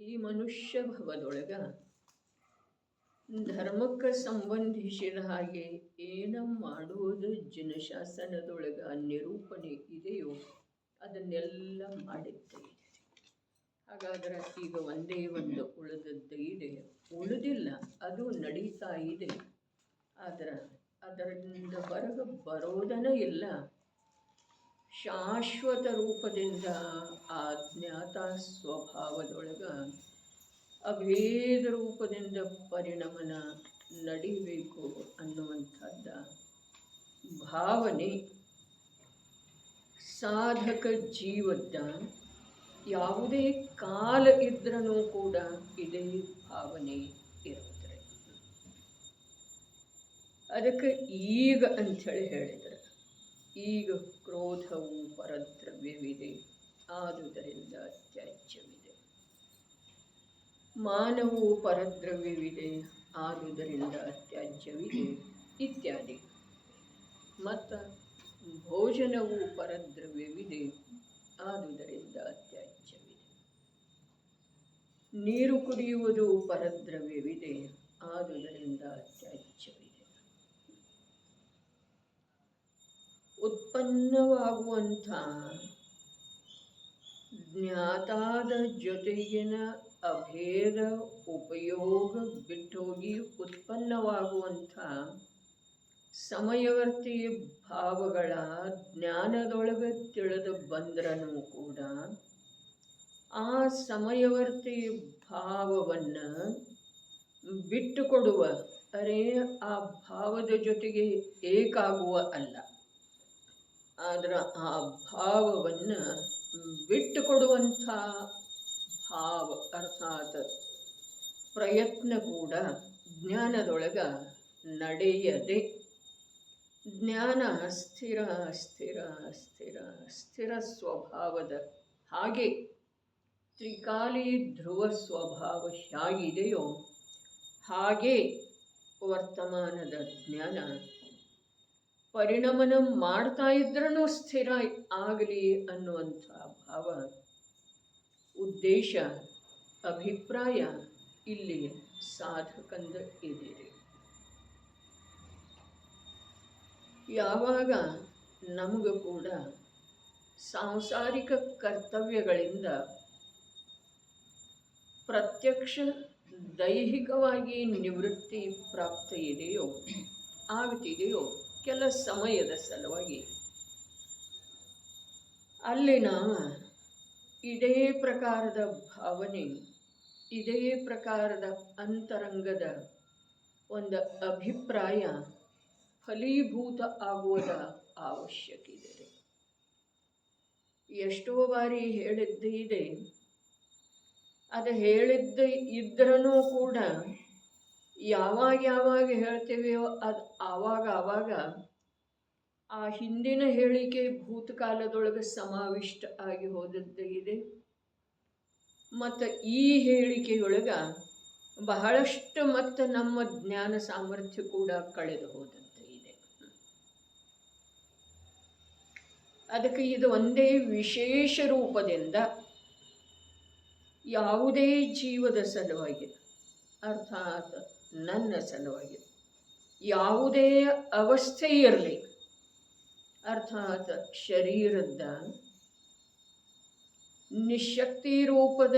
ಈ ಮನುಷ್ಯ ಭವದೊಳಗ ಧರ್ಮಕ್ಕೆ ಸಂಬಂಧಿಸಿದ ಹಾಗೆ ಏನ ಮಾಡುವುದು ಜನಶಾಸನದೊಳಗ ನಿರೂಪಣೆ ಇದೆಯೋ ಅದನ್ನೆಲ್ಲ ಮಾಡಿದ್ದೆ. ಹಾಗಾದ್ರೆ ಈಗ ಒಂದೇ ಒಂದು ಉಳಿದದ್ದು ಇದೆ, ಉಳಿದಿಲ್ಲ, ಅದು ನಡೀತಾ ಇದೆ. ಆದ್ರೆ ಅದರಿಂದ ಹೊರಗೆ ಬರೋದನೇ ಇಲ್ಲ. ಶಾಶ್ವತ ರೂಪದಿಂದ ಅಜ್ಞಾತ ಸ್ವಭಾವದೊಳಗ ಅಭೇದ ರೂಪದಿಂದ ಪರಿಣಮನ ನಡಿಬೇಕು ಅನ್ನುವಂಥದ್ದ ಭಾವನೆ ಸಾಧಕ ಜೀವದ ಯಾವುದೇ ಕಾಲ ಇದ್ರೂ ಕೂಡ ಇದೇ ಭಾವನೆ ಇರುತ್ತೆ. ಅದಕ್ಕೆ ಈಗ ಅಂಥೇಳಿ ಹೇಳಿದರೆ, ಈಗ ಕ್ರೋಧವು ಪರದ್ರವ್ಯವಿದೆ, ಆದುದರಿಂದ ತ್ಯಾಜ್ಯವಿದೆ. ಮಾನವು ಪರದ್ರವ್ಯವಿದೆ, ಆದುದರಿಂದ ತ್ಯಾಜ್ಯವಿದೆ ಇತ್ಯಾದಿ. ಮತ್ತು ಭೋಜನವು ಪರದ್ರವ್ಯವಿದೆ, ಆದುದರಿಂದ ತ್ಯಾಜ್ಯವಿದೆ. ನೀರು ಕುಡಿಯುವುದು ಪರದ್ರವ್ಯವಿದೆ, ಆದುದರಿಂದ ತ್ಯಾಜ್ಯವಿದೆ. ಉತ್ಪನ್ನವಾಗುವಂಥ ಜ್ಞಾತಾದ ಜೊತೆಗಿನ ಅಭೇದ ಉಪಯೋಗ ಬಿಟ್ಟೋಗಿ ಉತ್ಪನ್ನವಾಗುವಂಥ ಸಮಯವರ್ತಿ ಭಾವಗಳ ಜ್ಞಾನದೊಳಗೆ ತಿಳಿದು ಬಂದ್ರೂ ಕೂಡ ಆ ಸಮಯವರ್ತಿ ಭಾವವನ್ನು ಬಿಟ್ಟುಕೊಡುವ, ಆ ಭಾವದ ಜೊತೆಗೆ ಏಕಾಗುವ ಅಲ್ಲ, ಆದ್ರೆ ಆ ಭಾವವನ್ನು ಬಿಟ್ಟುಕೊಡುವಂಥ ಭಾವ ಅರ್ಥಾತ್ ಪ್ರಯತ್ನ ಕೂಡ ಜ್ಞಾನದೊಳಗ ನಡೆಯದೆ, ಜ್ಞಾನ ಸ್ಥಿರ ಸ್ಥಿರ ಸ್ಥಿರ ಸ್ಥಿರ ಸ್ವಭಾವದ ಹಾಗೆ ತ್ರಿಕಾಲಿ ಧ್ರುವ ಸ್ವಭಾವ ಹೇಗಿದೆಯೋ ಹಾಗೆ ವರ್ತಮಾನದ ಜ್ಞಾನ ಪರಿಣಮನ ಮಾಡ್ತಾ ಇದ್ರೂ ಸ್ಥಿರ ಆಗಲಿ ಅನ್ನುವಂಥ ಭಾವ, ಉದ್ದೇಶ, ಅಭಿಪ್ರಾಯ ಇಲ್ಲಿ ಸಾಧಕಂದ ಇದೆ. ಯಾವಾಗ ನಮಗೂ ಕೂಡ ಸಾಂಸಾರಿಕ ಕರ್ತವ್ಯಗಳಿಂದ ಪ್ರತ್ಯಕ್ಷ ದೈಹಿಕವಾಗಿ ನಿವೃತ್ತಿ ಪ್ರಾಪ್ತಿ ಇದೆಯೋ ಆಗ್ತಿದೆಯೋ ಕೆಲ ಸಮಯದ ಸಲುವಾಗಿ, ಅಲ್ಲಿ ನಾವು ಇದೇ ಪ್ರಕಾರದ ಭಾವನೆ, ಇದೇ ಪ್ರಕಾರದ ಅಂತರಂಗದ ಒಂದು ಅಭಿಪ್ರಾಯ ಫಲೀಭೂತ ಆಗುವುದ ಅವಶ್ಯಕಿದೆ. ಎಷ್ಟೋ ಬಾರಿ ಹೇಳಿದ್ದಿದೆ, ಅದು ಹೇಳಿದ್ದು ಇದ್ರೂ ಕೂಡ ಯಾವಾಗ ಹೇಳ್ತೇವೆಯೋ ಅದು ಆವಾಗ ಆ ಹಿಂದಿನ ಹೇಳಿಕೆ ಭೂತಕಾಲದೊಳಗೆ ಸಮಾವಿಷ್ಟ ಆಗಿ ಹೋದದ್ದು ಇದೆ. ಮತ್ತು ಈ ಹೇಳಿಕೆಯೊಳಗೆ ಬಹಳಷ್ಟು ಮತ್ತು ನಮ್ಮ ಜ್ಞಾನ ಸಾಮರ್ಥ್ಯ ಕೂಡ ಕಳೆದು ಹೋದದ್ದು ಇದೆ. ಅದಕ್ಕೆ ಇದು ಒಂದೇ ವಿಶೇಷ ರೂಪದಿಂದ ಯಾವುದೇ ಜೀವದ ಸಲುವಾಗಿ, ಅರ್ಥಾತ್ ನನ್ನ ಸಲುವಾಗಿ ಯಾವುದೇ ಅವಸ್ಥೆ ಇರಲಿ, ಅರ್ಥಾತ್ ಶರೀರದ ನಿಶಕ್ತಿ ರೂಪದ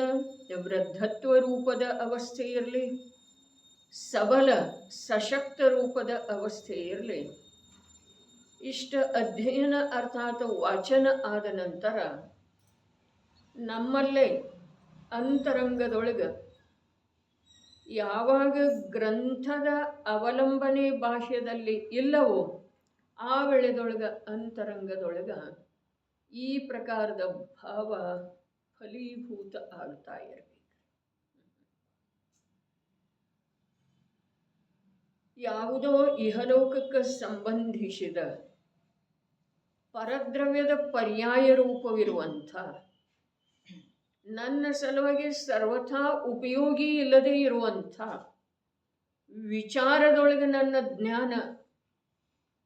ವೃದ್ಧತ್ವ ರೂಪದ ಅವಸ್ಥೆ ಇರಲಿ, ಸಬಲ ಸಶಕ್ತ ರೂಪದ ಅವಸ್ಥೆ ಇರಲಿ, ಇಷ್ಟ ಅಧ್ಯಯನ ಅರ್ಥಾತ್ ವಾಚನ ಆದ ನಂತರ ನಮ್ಮಲ್ಲೇ ಅಂತರಂಗದೊಳಗೆ ಯಾವಾಗ ಗ್ರಂಥದ ಅವಲಂಬನೆ ಭಾಷೆಯಲ್ಲಿ ಇಲ್ಲವೋ ಆ ವೇಳೆದೊಳಗೆ ಅಂತರಂಗದೊಳಗೆ ಈ ಪ್ರಕಾರದ ಭಾವ ಫಲೀಭೂತ ಆಗ್ತಾ ಇರಬೇಕು. ಯಾವುದೋ ಇಹಲೋಕಕ್ಕೆ ಸಂಬಂಧಿಸಿದ ಪರದ್ರವ್ಯದ ಪರ್ಯಾಯ ರೂಪವಿರುವಂಥ, ನನ್ನ ಸಲುವಾಗಿ ಸರ್ವಥಾ ಉಪಯೋಗಿ ಇಲ್ಲದೆ ಇರುವಂಥ ವಿಚಾರದೊಳಗೆ ನನ್ನ ಜ್ಞಾನ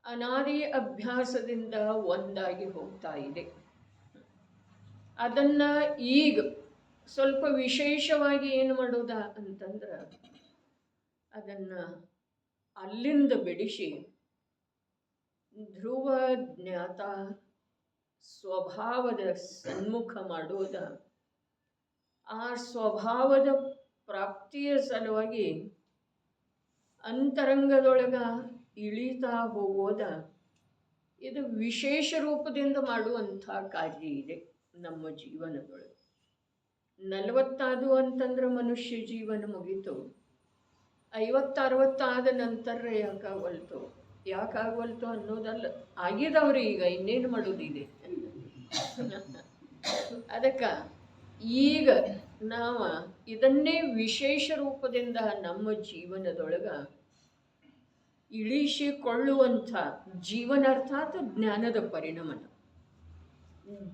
ಅನಾದಿ ಅಭ್ಯಾಸದಿಂದ ಒಂದಾಗಿ ಹೋಗ್ತಾ ಇದೆ. ಅದನ್ನು ಈಗ ಸ್ವಲ್ಪ ವಿಶೇಷವಾಗಿ ಏನು ಮಾಡೋದ ಅಂತಂದ್ರೆ ಅದನ್ನು ಅಲ್ಲಿಂದ ಬಿಡಿಸಿ ಧ್ರುವ ಜ್ಞಾತ ಸ್ವಭಾವದ ಸನ್ಮುಖ ಮಾಡೋದ. ಆ ಸ್ವಭಾವದ ಪ್ರಾಪ್ತಿಯ ಸಲುವಾಗಿ ಅಂತರಂಗದೊಳಗ ಇಳಿತಾ ಹೋಗೋದ. ಇದು ವಿಶೇಷ ರೂಪದಿಂದ ಮಾಡುವಂಥ ಕಾರ್ಯ ಇದೆ ನಮ್ಮ ಜೀವನದೊಳಗೆ. 40 ಅಂತಂದ್ರೆ ಮನುಷ್ಯ ಜೀವನ ಮುಗೀತು. 50-60 ಆದ ನಂತರ ಯಾಕಾಗವಲ್ತು ಅನ್ನೋದಲ್ಲ, ಆಗಿದವ್ರಿ ಈಗ ಇನ್ನೇನು ಮಾಡೋದಿದೆ. ಅದಕ್ಕೆ ಈಗ ನಾವು ಇದನ್ನೇ ವಿಶೇಷ ರೂಪದಿಂದ ನಮ್ಮ ಜೀವನದೊಳಗೆ ಇಳಿಸಿಕೊಳ್ಳುವಂಥ ಜೀವನ ಅರ್ಥಾತ್ ಜ್ಞಾನದ ಪರಿಣಮನ,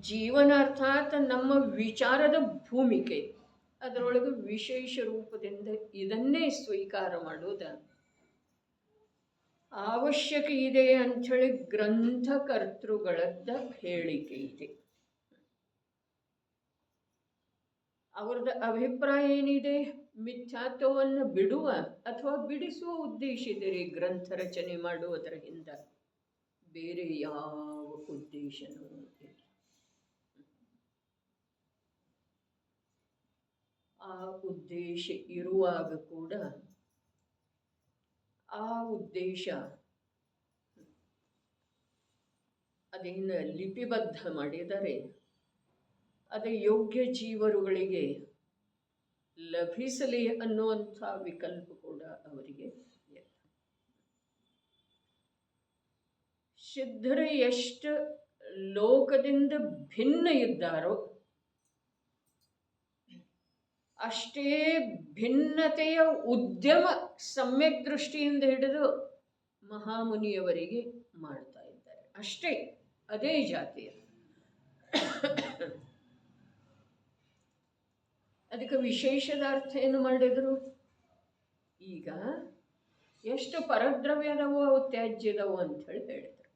ಜೀವನ ಅರ್ಥಾತ್ ನಮ್ಮ ವಿಚಾರದ ಭೂಮಿಕೆ, ಅದರೊಳಗೆ ವಿಶೇಷ ರೂಪದಿಂದ ಇದನ್ನೇ ಸ್ವೀಕಾರ ಮಾಡೋದ ಅವಶ್ಯಕ ಇದೆ ಅಂಥೇಳಿ ಗ್ರಂಥಕರ್ತೃಗಳದ್ದ ಹೇಳಿಕೆ ಇದೆ. ಅವ್ರದ್ದು ಅಭಿಪ್ರಾಯ ಏನಿದೆ? ಮಿಥ್ಯಾತ್ವವನ್ನು ಬಿಡುವ ಅಥವಾ ಬಿಡಿಸುವ ಉದ್ದೇಶ ಇದೆ ರೀ ಗ್ರಂಥ ರಚನೆ ಮಾಡುವುದರ ಹಿಂದ, ಬೇರೆ ಯಾವ ಉದ್ದೇಶನೂ ಇಲ್ಲ. ಆ ಉದ್ದೇಶ ಇರುವಾಗ ಕೂಡ ಆ ಉದ್ದೇಶ ಅದೇನು ಲಿಪಿಬದ್ಧ ಮಾಡಿದರೆ ಅದು ಯೋಗ್ಯ ಜೀವರುಗಳಿಗೆ ಲಭಿಸಲಿ ಅನ್ನುವಂಥ ವಿಕಲ್ಪ ಕೂಡ ಅವರಿಗೆ ಇಲ್ಲ. ಸಿದ್ಧರು ಎಷ್ಟು ಲೋಕದಿಂದ ಭಿನ್ನ ಇದ್ದಾರೋ ಅಷ್ಟೇ ಭಿನ್ನತೆಯ ಉದ್ಯಮ ಸಮ್ಯಕ್ ದೃಷ್ಟಿಯಿಂದ ಹಿಡಿದು ಮಹಾಮುನಿಯವರಿಗೆ ಮಾಡ್ತಾ ಇದ್ದಾರೆ ಅಷ್ಟೇ. ಅದೇ ಜಾತಿಯ. ಅದಕ್ಕೆ ವಿಶೇಷದ ಅರ್ಥ ಏನು ಮಾಡಿದ್ರು? ಈಗ ಎಷ್ಟು ಪರದ್ರವ್ಯದವೋ ಅವು ತ್ಯಾಜ್ಯದವು ಅಂತ ಹೇಳಿದ್ರು.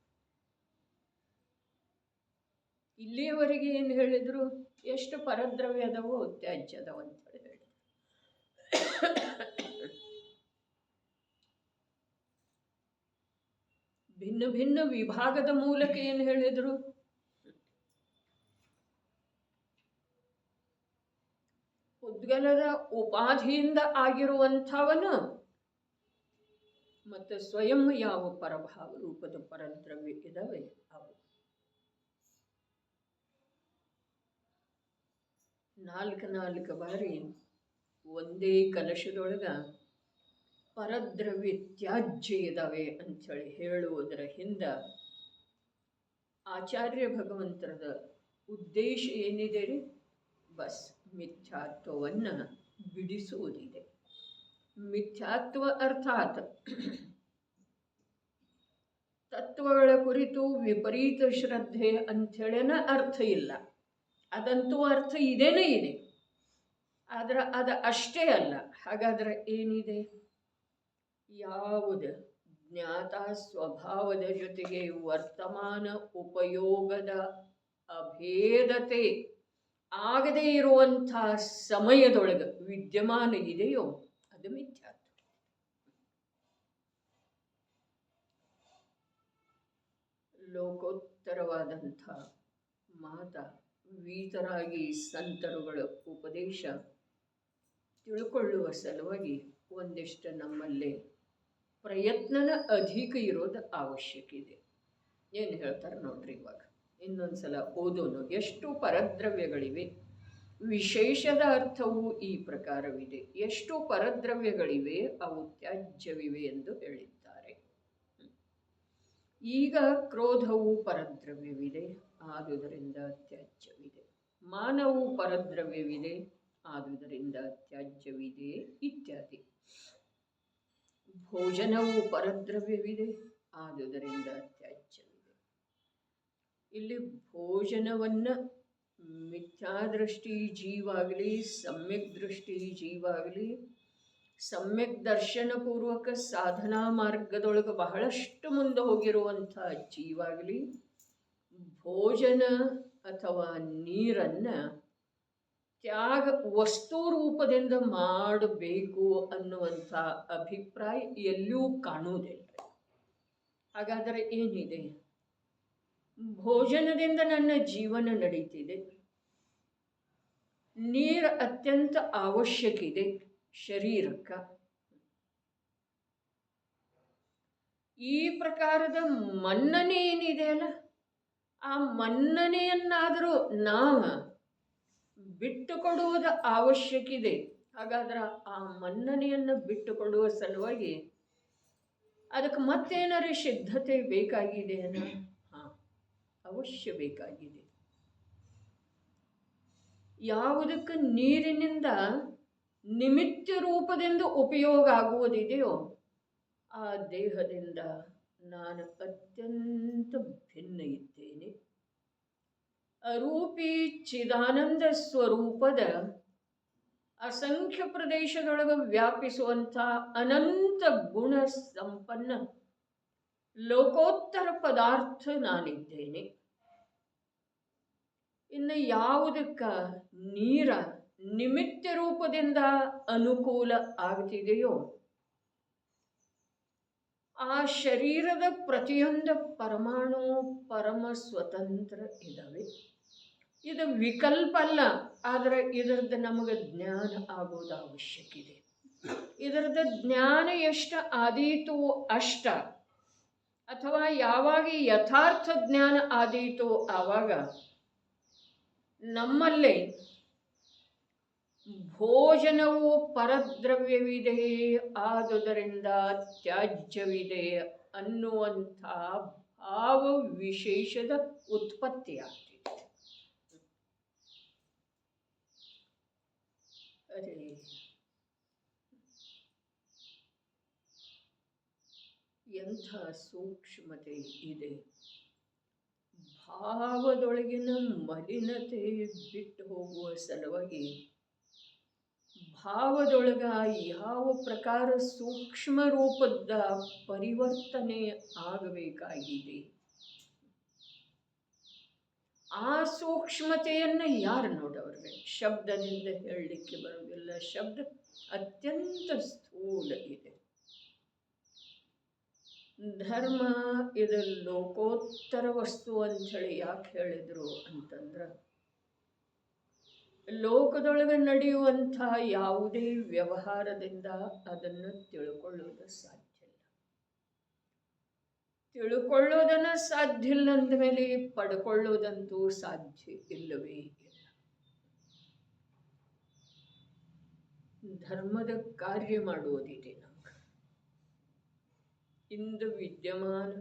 ಇಲ್ಲಿಯವರೆಗೆ ಏನು ಹೇಳಿದ್ರು? ಎಷ್ಟು ಪರದ್ರವ್ಯದವೋ ತ್ಯಾಜ್ಯದವು ಅಂತ ಹೇಳಿ ಹೇಳಿದ್ರು. ಭಿನ್ನ ಭಿನ್ನ ವಿಭಾಗದ ಮೂಲಕ ಏನು ಹೇಳಿದ್ರು? ಉದ್ಗಲದ ಉಪಾಧಿಯಿಂದ ಆಗಿರುವಂಥವನು ಮತ್ತು ಸ್ವಯಂ ಯಾವ ಪರಭಾವ ರೂಪದ ಪರದ್ರವ್ಯ ಇದಾವೆ ಅವು 4 ಬಾರಿ ಒಂದೇ ಕಲಶದೊಳಗ ಪರದ್ರವ್ಯ ತ್ಯಾಜ್ಯ ಇದಾವೆ ಅಂಥೇಳಿ ಹೇಳುವುದರ ಹಿಂದ ಆಚಾರ್ಯ ಭಗವಂತರದ ಉದ್ದೇಶ ಏನಿದೆ ರೀ? ಬಸ್ ಮಿಥ್ಯಾತ್ವವನ್ನು ಬಿಡಿಸುವುದಿದೆ. ಮಿಥ್ಯಾತ್ವ ಅರ್ಥಾತ್ ತತ್ವಗಳ ಕುರಿತು ವಿಪರೀತ ಶ್ರದ್ಧೆ ಅಂಥೇಳಿನ ಅರ್ಥ ಇಲ್ಲ. ಅದಂತೂ ಅರ್ಥ ಇದೇನೇ ಇದೆ, ಆದರೆ ಅದು ಅಷ್ಟೇ ಅಲ್ಲ. ಹಾಗಾದರೆ ಏನಿದೆ? ಯಾವುದು ಜ್ಞಾತ ಸ್ವಭಾವದ ಜೊತೆಗೆ ವರ್ತಮಾನ ಉಪಯೋಗದ ಅಭೇದತೆ ಆಗದೇ ಇರುವಂಥ ಸಮಯದೊಳಗೆ ವಿದ್ಯಮಾನ ಇದೆಯೋ ಅದು ಮಿಥ್ಯಾತ್ವ. ಲೋಕೋತ್ತರವಾದಂಥ ಮಾತ ವೀತರಾಗಿ ಸಂತರುಗಳ ಉಪದೇಶ ತಿಳ್ಕೊಳ್ಳುವ ಸಲುವಾಗಿ ಒಂದಿಷ್ಟು ನಮ್ಮಲ್ಲಿ ಪ್ರಯತ್ನನ ಅಧಿಕ ಇರೋದು ಅವಶ್ಯಕ ಇದೆ. ಏನು ಹೇಳ್ತಾರೆ ನೋಡ್ರಿ. ಇವಾಗ ಇನ್ನೊಂದ್ಸಲ ಓದೋನು. ಎಷ್ಟು ಪರದ್ರವ್ಯಗಳಿವೆ, ವಿಶೇಷದ ಅರ್ಥವು ಈ ಪ್ರಕಾರವಿದೆ. ಎಷ್ಟು ಪರದ್ರವ್ಯಗಳಿವೆ, ಅವು ತ್ಯಾಜ್ಯವಿವೆ ಎಂದು ಹೇಳಿದ್ದಾರೆ. ಈಗ ಕ್ರೋಧವು ಪರದ್ರವ್ಯವಿದೆ, ಆದುದರಿಂದ ತ್ಯಾಜ್ಯವಿದೆ. ಮಾನವು ಪರದ್ರವ್ಯವಿದೆ, ಆದುದರಿಂದ ತ್ಯಾಜ್ಯವಿದೆ ಇತ್ಯಾದಿ. ಭೋಜನವು ಪರದ್ರವ್ಯವಿದೆ, ಆದುದರಿಂದ ತ್ಯಾಜ್ಯವಿದೆ. ಇಲ್ಲಿ ಭೋಜನವನ್ನು ಮಿಥ್ಯಾದೃಷ್ಟಿ ಜೀವಾಗಲಿ ಸಮ್ಯಕ್ ದೃಷ್ಟಿ ಜೀವಾಗಲಿ ಸಮ್ಯಕ್ ದರ್ಶನಪೂರ್ವಕ ಸಾಧನಾ ಮಾರ್ಗದೊಳಗೆ ಬಹಳಷ್ಟು ಮುಂದೆ ಹೋಗಿರುವಂಥ ಜೀವಾಗಲಿ ಭೋಜನ ಅಥವಾ ನೀರನ್ನು ತ್ಯಾಗ ವಸ್ತು ರೂಪದಿಂದ ಮಾಡಬೇಕು ಅನ್ನುವಂಥ ಅಭಿಪ್ರಾಯ ಎಲ್ಲೂ ಕಾಣುವುದಿಲ್ಲ. ಹಾಗಾದರೆ ಏನಿದೆ? ಭೋಜನದಿಂದ ನನ್ನ ಜೀವನ ನಡೀತಿದೆ, ನೀರು ಅತ್ಯಂತ ಅವಶ್ಯಕ ಇದೆ ಶರೀರಕ್ಕೆ. ಈ ಪ್ರಕಾರದ ಮನ್ನಣೆ ಏನಿದೆಯಲ್ಲ, ಆ ಮನ್ನಣೆಯನ್ನಾದರೂ ನಾವು ಬಿಟ್ಟುಕೊಡುವುದು ಅವಶ್ಯಕ ಇದೆ. ಹಾಗಾದ್ರೆ ಆ ಮನ್ನಣೆಯನ್ನು ಬಿಟ್ಟುಕೊಡುವ ಸಲುವಾಗಿ ಅದಕ್ಕೆ ಮತ್ತೇನಾರು ಸಿದ್ಧತೆ ಬೇಕಾಗಿದೆಯಲ್ಲ? ಅವಶ್ಯ ಬೇಕಾಗಿದೆ. ಯಾವುದಕ್ಕೆ ನೀರಿನಿಂದ ನಿಮಿತ್ತ ರೂಪದಿಂದ ಉಪಯೋಗ ಆಗುವುದಿದೆಯೋ ಆ ದೇಹದಿಂದ ನಾನು ಅತ್ಯಂತ ಭಿನ್ನ ಇದ್ದೇನೆ. ಅರೂಪಿ ಚಿದಾನಂದ ಸ್ವರೂಪದ ಅಸಂಖ್ಯ ಪ್ರದೇಶದೊಳಗೆ ವ್ಯಾಪಿಸುವಂಥ ಅನಂತ ಗುಣ ಸಂಪನ್ನ ಲೋಕೋತ್ತರ ಪದಾರ್ಥ ನಾನಿದ್ದೇನೆ. ಇನ್ನು ಯಾವುದಕ್ಕ ನೀರ ನಿಮಿತ್ತ ರೂಪದಿಂದ ಅನುಕೂಲ ಆಗ್ತಿದೆಯೋ ಆ ಶರೀರದ ಪ್ರತಿಯೊಂದು ಪರಮಾಣು ಪರಮ ಸ್ವತಂತ್ರ ಇದ್ದಾವೆ. ಇದು ವಿಕಲ್ಪ ಅಲ್ಲ, ಆದರೆ ಇದರದ್ದು ನಮಗೆ ಜ್ಞಾನ ಆಗೋದು ಅವಶ್ಯಕ ಇದೆ. ಇದರದ್ದು ಜ್ಞಾನ ಎಷ್ಟು ಆದೀತು ಅಷ್ಟ, ಅಥವಾ ಯಾವಾಗ ಯಥಾರ್ಥ ಜ್ಞಾನ ಆದೀತು ಆವಾಗ ನಮ್ಮಲ್ಲಿ ಭೋಜನವು ಪರದ್ರವ್ಯವಿದೆ, ಆದುದರಿಂದ ತ್ಯಾಜ್ಯವಿದೆ ಅನ್ನುವಂಥ ಭಾವ ವಿಶೇಷದ ಉತ್ಪತ್ತಿಯಾಗ್ತಿದೆ. ಅರೆ, ಎಂಥ ಸೂಕ್ಷ್ಮತೆ ಇದೆ! ಭಾವದೊಳಗಿನ ಮಲಿನತೆ ಬಿಟ್ಟು ಹೋಗುವ ಸಲುವಾಗಿ ಭಾವದೊಳಗ ಯಾವ ಪ್ರಕಾರ ಸೂಕ್ಷ್ಮ ರೂಪದ ಪರಿವರ್ತನೆ ಆಗಬೇಕಾಗಿದೆ. ಆ ಸೂಕ್ಷ್ಮತೆಯನ್ನು ಯಾರು ನೋಡವ್ರೆ? ಶಬ್ದದಿಂದ ಹೇಳಲಿಕ್ಕೆ ಬರುವುದಿಲ್ಲ. ಶಬ್ದ ಅತ್ಯಂತ ಸ್ಥೂಲ ಇದೆ. ಧರ್ಮ ಇದು ಲೋಕೋತ್ತರ ವಸ್ತು ಅಂಥೇಳಿ ಯಾಕೆ ಹೇಳಿದ್ರು ಅಂತಂದ್ರೆ, ಲೋಕದೊಳಗೆ ನಡೆಯುವಂಥ ಯಾವುದೇ ವ್ಯವಹಾರದಿಂದ ಅದನ್ನು ತಿಳ್ಕೊಳ್ಳೋದು ಸಾಧ್ಯ ಇಲ್ಲ. ತಿಳ್ಕೊಳ್ಳೋದನ್ನು ಸಾಧ್ಯ ಇಲ್ಲ ಅಂದಮೇಲೆ ಪಡ್ಕೊಳ್ಳೋದಂತೂ ಸಾಧ್ಯ ಇಲ್ಲವೇ ಇಲ್ಲ. ಧರ್ಮದ ಕಾರ್ಯ ಮಾಡುವುದಿದೆ. ನಮಗೆ ಇಂದು ವಿದ್ಯಮಾನ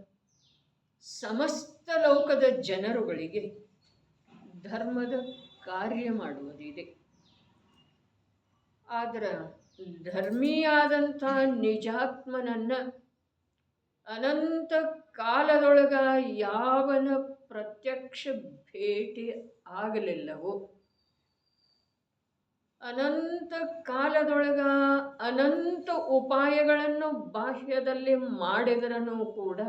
ಸಮಸ್ತ ಲೋಕದ ಜನರುಗಳಿಗೆ ಧರ್ಮದ ಕಾರ್ಯ ಮಾಡುವುದಿದೆ. ಆದರೆ ಧರ್ಮಿಯಾದಂಥ ನಿಜಾತ್ಮನನ್ನ ಅನಂತ ಕಾಲದೊಳಗ ಯಾವನ ಪ್ರತ್ಯಕ್ಷ ಭೇಟಿ ಆಗಲಿಲ್ಲವೋ, ಅನಂತ ಕಾಲದೊಳಗ ಅನಂತ ಉಪಾಯಗಳನ್ನು ಬಾಹ್ಯದಲ್ಲಿ ಮಾಡಿದರನೂ ಕೂಡ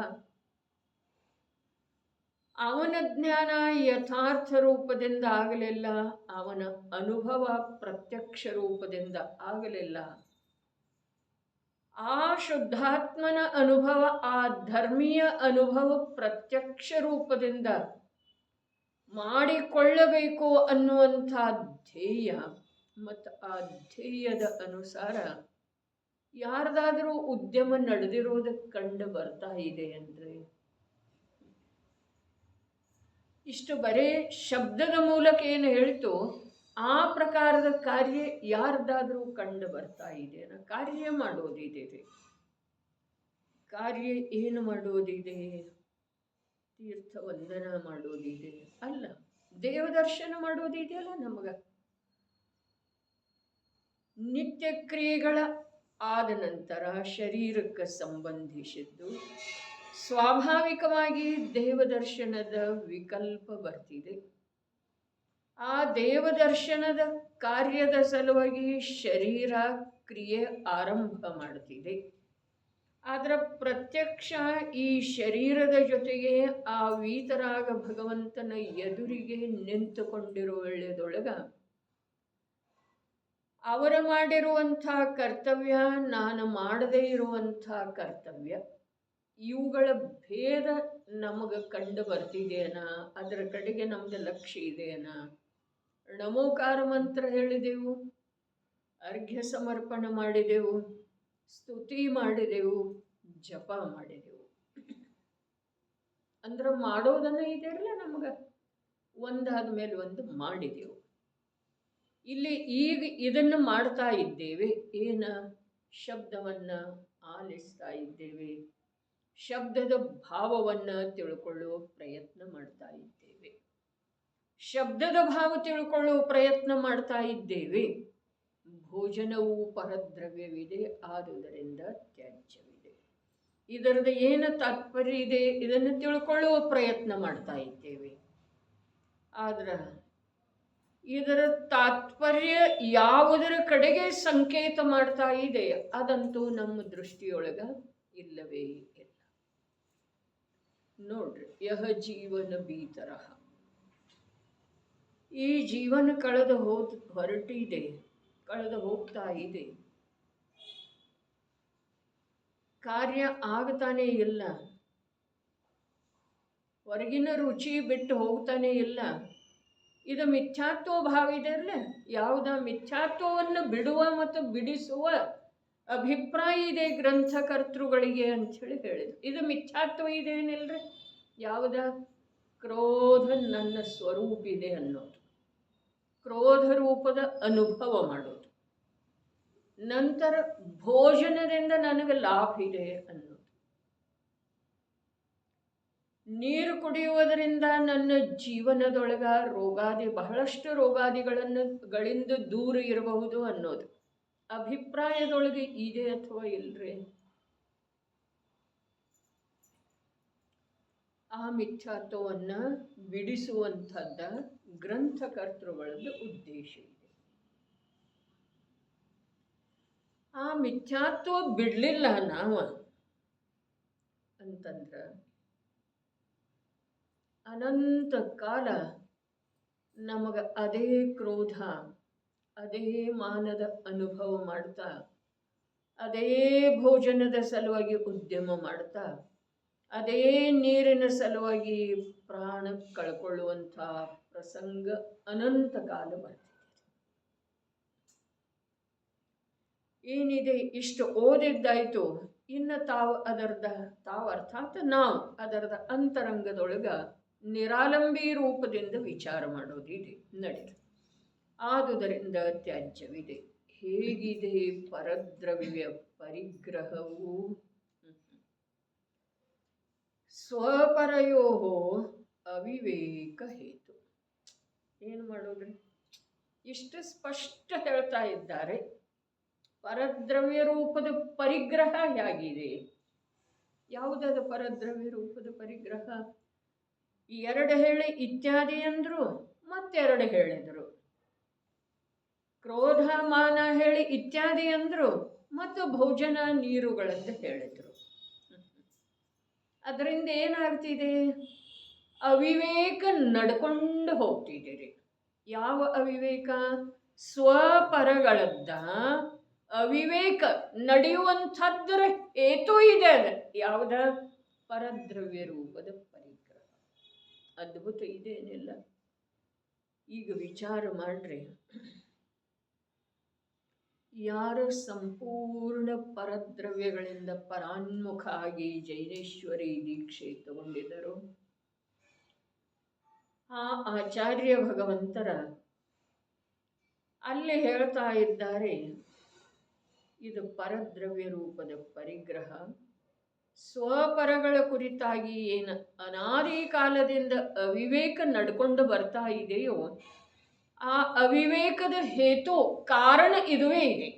ಅವನ ಜ್ಞಾನ ಯಥಾರ್ಥ ರೂಪದಿಂದ ಆಗಲಿಲ್ಲ, ಅವನ ಅನುಭವ ಪ್ರತ್ಯಕ್ಷ ರೂಪದಿಂದ ಆಗಲಿಲ್ಲ. ಆ ಶುದ್ಧಾತ್ಮನ ಅನುಭವ, ಆ ಧರ್ಮೀಯ ಅನುಭವ ಪ್ರತ್ಯಕ್ಷ ರೂಪದಿಂದ ಮಾಡಿಕೊಳ್ಳಬೇಕು ಅನ್ನುವಂಥ ಧ್ಯೇಯ ಮತ್ತು ಆ ಧ್ಯೇಯದ ಅನುಸಾರ ಯಾರ್ದಾದರೂ ಉದ್ಯಮ ನಡೆದಿರೋದಕ್ಕೆ ಕಂಡು ಬರ್ತಾ ಇದೆ ಅಂದರೆ, ಇಷ್ಟು ಬರೇ ಶಬ್ದದ ಮೂಲಕ ಏನು ಹೇಳ್ತು ಆ ಪ್ರಕಾರದ ಕಾರ್ಯ ಯಾರ್ದಾದ್ರೂ ಕಂಡು ಬರ್ತಾ ಇದೆ. ಕಾರ್ಯ ಮಾಡೋದಿದೆ. ಕಾರ್ಯ ಏನು ಮಾಡೋದಿದೆ? ತೀರ್ಥ ವಂದನ ಮಾಡೋದಿದೆ ಅಲ್ಲ, ದೇವದರ್ಶನ ಮಾಡೋದಿದೆಯಲ್ಲ. ನಮಗ ನಿತ್ಯ ಕ್ರಿಯೆಗಳ ಆದ ನಂತರ ಶರೀರಕ್ಕೆ ಸಂಬಂಧಿಸಿದ್ದು ಸ್ವಾಭಾವಿಕವಾಗಿ ದೇವದರ್ಶನದ ವಿಕಲ್ಪ ಬರ್ತಿದೆ. ಆ ದೇವದರ್ಶನದ ಕಾರ್ಯದ ಸಲುವಾಗಿ ಶರೀರ ಕ್ರಿಯೆ ಆರಂಭ ಮಾಡ್ತಿದೆ. ಆದರೆ ಪ್ರತ್ಯಕ್ಷ ಈ ಶರೀರದ ಜೊತೆಗೆ ಆ ವೀತರಾಗ ಭಗವಂತನ ಎದುರಿಗೆ ನಿಂತುಕೊಂಡಿರೋ ವೇಳೆದೊಳಗ ಅವರ ಮಾಡಿರುವಂಥ ಕರ್ತವ್ಯ, ನಾನು ಮಾಡದೇ ಇರುವಂಥ ಕರ್ತವ್ಯ, ಇವುಗಳ ಭೇದ ನಮಗೆ ಕಂಡು ಬರ್ತಿದೆಯೇನ? ಅದರ ಕಡೆಗೆ ನಮ್ದು ಲಕ್ಷ್ಯ ಇದೆಯೇನ? ನಮೋಕಾರ ಮಂತ್ರ ಹೇಳಿದೆವು, ಅರ್ಘ್ಯ ಸಮರ್ಪಣೆ ಮಾಡಿದೆವು, ಸ್ತುತಿ ಮಾಡಿದೆವು, ಜಪ ಮಾಡಿದೆವು. ಅಂದ್ರೆ ಮಾಡೋದನ್ನ ಇದೆಯಲ್ಲ, ನಮಗೆ ಒಂದಾದ ಮೇಲೆ ಒಂದು ಮಾಡಿದೆವು. ಇಲ್ಲಿ ಈಗ ಇದನ್ನು ಮಾಡ್ತಾ ಇದ್ದೇವೆ. ಏನ? ಶಬ್ದವನ್ನು ಆಲಿಸ್ತಾ ಇದ್ದೇವೆ, ಶಬ್ದದ ಭಾವವನ್ನು ತಿಳ್ಕೊಳ್ಳುವ ಪ್ರಯತ್ನ ಮಾಡ್ತಾ ಇದ್ದೇವೆ, ಶಬ್ದದ ಭಾವ ತಿಳ್ಕೊಳ್ಳುವ ಪ್ರಯತ್ನ ಮಾಡ್ತಾ ಇದ್ದೇವೆ. ಭೋಜನವು ಪರದ್ರವ್ಯವಿದೆ, ಆದುದರಿಂದ ತ್ಯಾಜ್ಯವಿದೆ. ಇದರದ ಏನು ತಾತ್ಪರ್ಯ ಇದೆ, ಇದನ್ನು ತಿಳ್ಕೊಳ್ಳುವ ಪ್ರಯತ್ನ ಮಾಡ್ತಾ ಇದ್ದೇವೆ. ಆದ್ರೆ ಇದರ ತಾತ್ಪರ್ಯ ಯಾವುದರ ಕಡೆಗೆ ಸಂಕೇತ ಮಾಡ್ತಾ ಇದೆ ಅದಂತೂ ನಮ್ಮ ದೃಷ್ಟಿಯೊಳಗ ಇಲ್ಲವೇ ಇಲ್ಲ. ನೋಡ್ರಿ, ಯಹ ಜೀವನ ಬೀತರ, ಈ ಜೀವನ ಕಳೆದು ಹೊರಟಿದೆ, ಕಳೆದು ಹೋಗ್ತಾ ಇದೆ, ಕಾರ್ಯ ಆಗ್ತಾನೆ ಇಲ್ಲ, ಹೊರಗಿನ ರುಚಿ ಬಿಟ್ಟು ಹೋಗ್ತಾನೆ ಇಲ್ಲ. ಇದು ಮಿಥ್ಯಾತ್ವ ಭಾವ ಇದೆ ಅಲ್ಲ, ಯಾವುದ ಮಿಥ್ಯಾತ್ವವನ್ನು ಬಿಡುವ ಮತ್ತು ಬಿಡಿಸುವ ಅಭಿಪ್ರಾಯ ಇದೆ ಗ್ರಂಥಕರ್ತೃಗಳಿಗೆ ಅಂಥೇಳಿ ಹೇಳಿದ್ರು. ಇದು ಮಿಥ್ಯಾತ್ವ ಇದೇನಿಲ್ರಿ, ಯಾವುದ? ಕ್ರೋಧ ನನ್ನ ಸ್ವರೂಪ ಇದೆ ಅನ್ನೋದು, ಕ್ರೋಧ ರೂಪದ ಅನುಭವ ಮಾಡೋದು. ನಂತರ ಭೋಜನದಿಂದ ನನಗೆ ಲಾಭ ಇದೆ ಅನ್ನೋದು, ನೀರು ಕುಡಿಯುವುದರಿಂದ ನನ್ನ ಜೀವನದೊಳಗ ಬಹಳಷ್ಟು ರೋಗಾದಿಗಳಿಂದ ದೂರ ಇರಬಹುದು ಅನ್ನೋದು ಅಭಿಪ್ರಾಯದೊಳಗೆ ಇದೆ ಅಥವಾ ಇಲ್ರಿ? ಆ ಮಿಥ್ಯಾತ್ವವನ್ನ ಬಿಡಿಸುವಂಥದ್ದ ಗ್ರಂಥಕರ್ತೃಗಳದ್ದು ಉದ್ದೇಶ ಇದೆ. ಆ ಮಿಥ್ಯಾತ್ವ ಬಿಡಲಿಲ್ಲ ನಾವು ಅಂತಂದ್ರೆ ಅನಂತ ಕಾಲ ನಮಗೆ ಅದೇ ಕ್ರೋಧ, ಅದೇ ಮಾನದ ಅನುಭವ ಮಾಡ್ತಾ, ಅದೇ ಭೋಜನದ ಸಲುವಾಗಿ ಉದ್ಯಮ ಮಾಡ್ತಾ, ಅದೇ ನೀರಿನ ಸಲುವಾಗಿ ಪ್ರಾಣ ಕಳ್ಕೊಳ್ಳುವಂಥ ಪ್ರಸಂಗ ಅನಂತ ಕಾಲ ಬರ್ತಿದೆ. ಏನಿದೆ, ಇಷ್ಟು ಓದಿದ್ದಾಯ್ತು, ಇನ್ನು ತಾವು ಅರ್ಥಾತ್ ನಾವು ಅದರದ ಅಂತರಂಗದೊಳಗ ನಿರಾಲಂಬಿ ರೂಪದಿಂದ ವಿಚಾರ ಮಾಡೋದಿದೆ, ನಡೆದು. ಆದುದರಿಂದ ತ್ಯಾಜ್ಯವಿದೆ. ಹೇಗಿದೆ ಪರದ್ರವ್ಯ ಪರಿಗ್ರಹವು? ಸ್ವಪರಯೋ ಅವಿವೇಕ ಹೇತು. ಏನು ಮಾಡೋದ್ರಿ? ಇಷ್ಟು ಸ್ಪಷ್ಟ ಹೇಳ್ತಾ ಇದ್ದಾರೆ. ಪರದ್ರವ್ಯ ರೂಪದ ಪರಿಗ್ರಹ ಹೇಗಿದೆ? ಯಾವುದಾದ ಪರದ್ರವ್ಯ ರೂಪದ ಪರಿಗ್ರಹ? ಎರಡು ಹೇಳಿ ಇತ್ಯಾದಿ ಅಂದ್ರು, ಮತ್ತೆರಡು ಹೇಳಿದರು. ಕ್ರೋಧ ಮಾನ ಹೇಳಿ ಇತ್ಯಾದಿ ಅಂದ್ರು, ಮತ್ತು ಭೋಜನ ನೀರುಗಳಂತ ಹೇಳಿದರು. ಅದರಿಂದ ಏನಾಗ್ತಿದೆ? ಅವಿವೇಕ ನಡ್ಕೊಂಡು ಹೋಗ್ತಿದ್ದೀರಿ. ಯಾವ ಅವಿವೇಕ? ಸ್ವಪರಗಳದ್ದ ಅವಿವೇಕ ನಡೆಯುವಂಥದ್ದರ ಹೇತು ಇದೆ. ಅದ ಯಾವುದ? ಪರದ್ರವ್ಯ ರೂಪದ ಪರಿಗ್ರಹ. ಅದ್ಭುತ ಇದೇನಿಲ್ಲ? ಈಗ ವಿಚಾರ ಮಾಡ್ರಿ, ಯಾರು ಸಂಪೂರ್ಣ ಪರದ್ರವ್ಯಗಳಿಂದ ಪರಾನ್ಮುಖ ಆಗಿ ಜೈನೇಶ್ವರಿ ದೀಕ್ಷೆ ತಗೊಂಡಿದ್ದರು, ಆ ಆಚಾರ್ಯ ಭಗವಂತರ ಅಲ್ಲಿ ಹೇಳ್ತಾ ಇದ್ದಾರೆ, ಇದು ಪರದ್ರವ್ಯ ರೂಪದ ಪರಿಗ್ರಹ. ಸ್ವಪರಗಳ ಕುರಿತಾಗಿ ಏನು ಅನಾದಿ ಕಾಲದಿಂದ ಅವಿವೇಕ ನಡ್ಕೊಂಡು ಬರ್ತಾ ಇದೆಯೋ, ಆ ಅವಿವೇಕದ ಹೇತು ಕಾರಣ ಇದುವೇ ಇದೆ.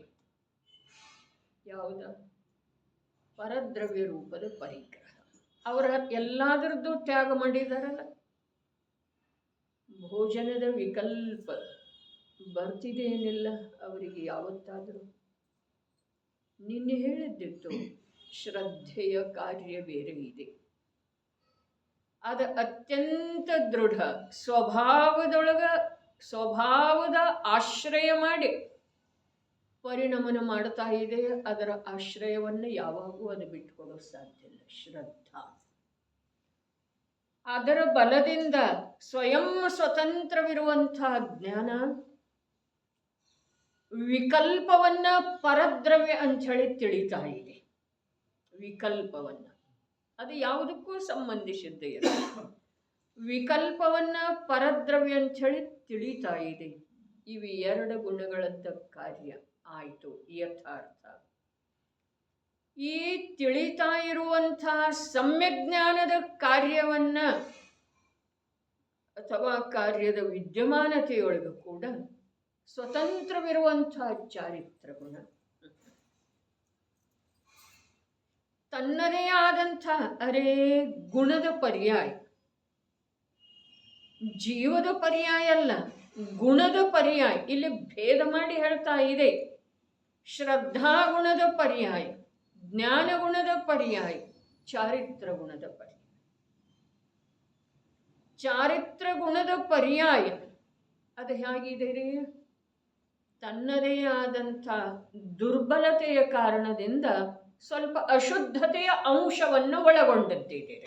ಯಾವುದ? ಪರದ್ರವ್ಯ ರೂಪದ ಪರಿಗ್ರಹ. ಅವರ ಎಲ್ಲದರದ್ದು ತ್ಯಾಗ ಮಾಡಿದಾರಲ್ಲ. ಭೋಜನದ ವಿಕಲ್ಪ ಬರ್ತಿದೇನಿಲ್ಲ ಅವರಿಗೆ ಯಾವತ್ತಾದರೂ? ನಿನ್ನೆ ಹೇಳಿದ್ದಿತ್ತು, ಶ್ರದ್ಧೆಯ ಕಾರ್ಯ ಬೇರೆ ಇದೆ. ಅದು ಅತ್ಯಂತ ದೃಢ ಸ್ವಭಾವದ ಆಶ್ರಯ ಮಾಡಿ, ಸ್ವಭಾವದ ಪರಿಣಮನ ಮಾಡ್ತಾ ಇದೆ. ಅದರ ಆಶ್ರಯವನ್ನು ಯಾವಾಗೂ ಅದು ಬಿಟ್ಕೊಡೋಕೆ ಸಾಧ್ಯ ಇಲ್ಲ. ಶ್ರದ್ಧಾ ಅದರ ಬಲದಿಂದ ಸ್ವಯಂ ಸ್ವತಂತ್ರವಿರುವಂತಹ ಜ್ಞಾನ ವಿಕಲ್ಪವನ್ನ ಪರದ್ರವ್ಯ ಅಂಥೇಳಿ ತಿಳಿತಾ ಇದೆ. ವಿಕಲ್ಪವನ್ನ ಅದು ಯಾವುದಕ್ಕೂ ಸಂಬಂಧಿಸಿದ್ದೇ ಇಲ್ಲ. ವಿಕಲ್ಪವನ್ನ ಪರದ್ರವ್ಯ ಅಂಥೇಳಿ ತಿಳಿತಾ ಇದೆ. ಇವು ಎರಡು ಗುಣಗಳದ್ದ ಕಾರ್ಯ ಆಯಿತು ಯಥಾರ್ಥ. ಈ ತಿಳಿತಾ ಇರುವಂಥ ಸಮ್ಯಜ್ಞಾನದ ಕಾರ್ಯವನ್ನ ಅಥವಾ ಕಾರ್ಯದ ವಿದ್ಯಮಾನತೆಯೊಳಗೂ ಕೂಡ ಸ್ವತಂತ್ರವಿರುವಂಥ ಚಾರಿತ್ರ ಗುಣ ತನ್ನದೇ ಆದಂಥ ಗುಣದ ಪರ್ಯಾಯ, ಜೀವದ ಪರ್ಯಾಯ ಅಲ್ಲ, ಗುಣದ ಪರ್ಯಾಯ. ಇಲ್ಲಿ ಭೇದ ಮಾಡಿ ಹೇಳ್ತಾ ಇದೆ. ಶ್ರದ್ಧಾ ಗುಣದ ಪರ್ಯಾಯ, ಜ್ಞಾನ ಗುಣದ ಪರ್ಯಾಯ, ಚಾರಿತ್ರ ಗುಣದ ಪರ್ಯಾಯ. ಚಾರಿತ್ರ ಗುಣದ ಪರ್ಯಾಯ ಅದು ಹೇಗಿದೆ ರೀ? ತನ್ನದೇ ಆದಂಥ ದುರ್ಬಲತೆಯ ಕಾರಣದಿಂದ ಸ್ವಲ್ಪ ಅಶುದ್ಧತೆಯ ಅಂಶವನ್ನು ಒಳಗೊಂಡದ್ದಿದೆ.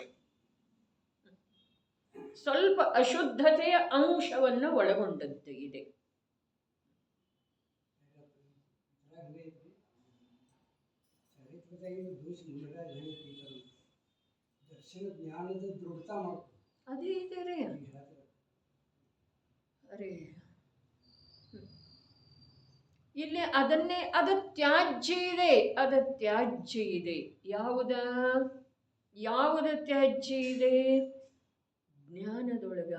ಸ್ವಲ್ಪ ಅಶುದ್ಧತೆಯ ಅಂಶವನ್ನು ಒಳಗೊಂಡದ್ದು ಇದೆ. ಅದೇ ಇದೆ ರೀ. ಅರೇ ಇಲ್ಲಿ ಅದನ್ನೇ ಅದು ತ್ಯಾಜ್ಯ ಇದೆ. ಅದು ತ್ಯಾಜ್ಯ ಇದೆ. ಯಾವುದ ತ್ಯಾಜ್ಯ ಇದೆ? ಜ್ಞಾನದೊಳಗ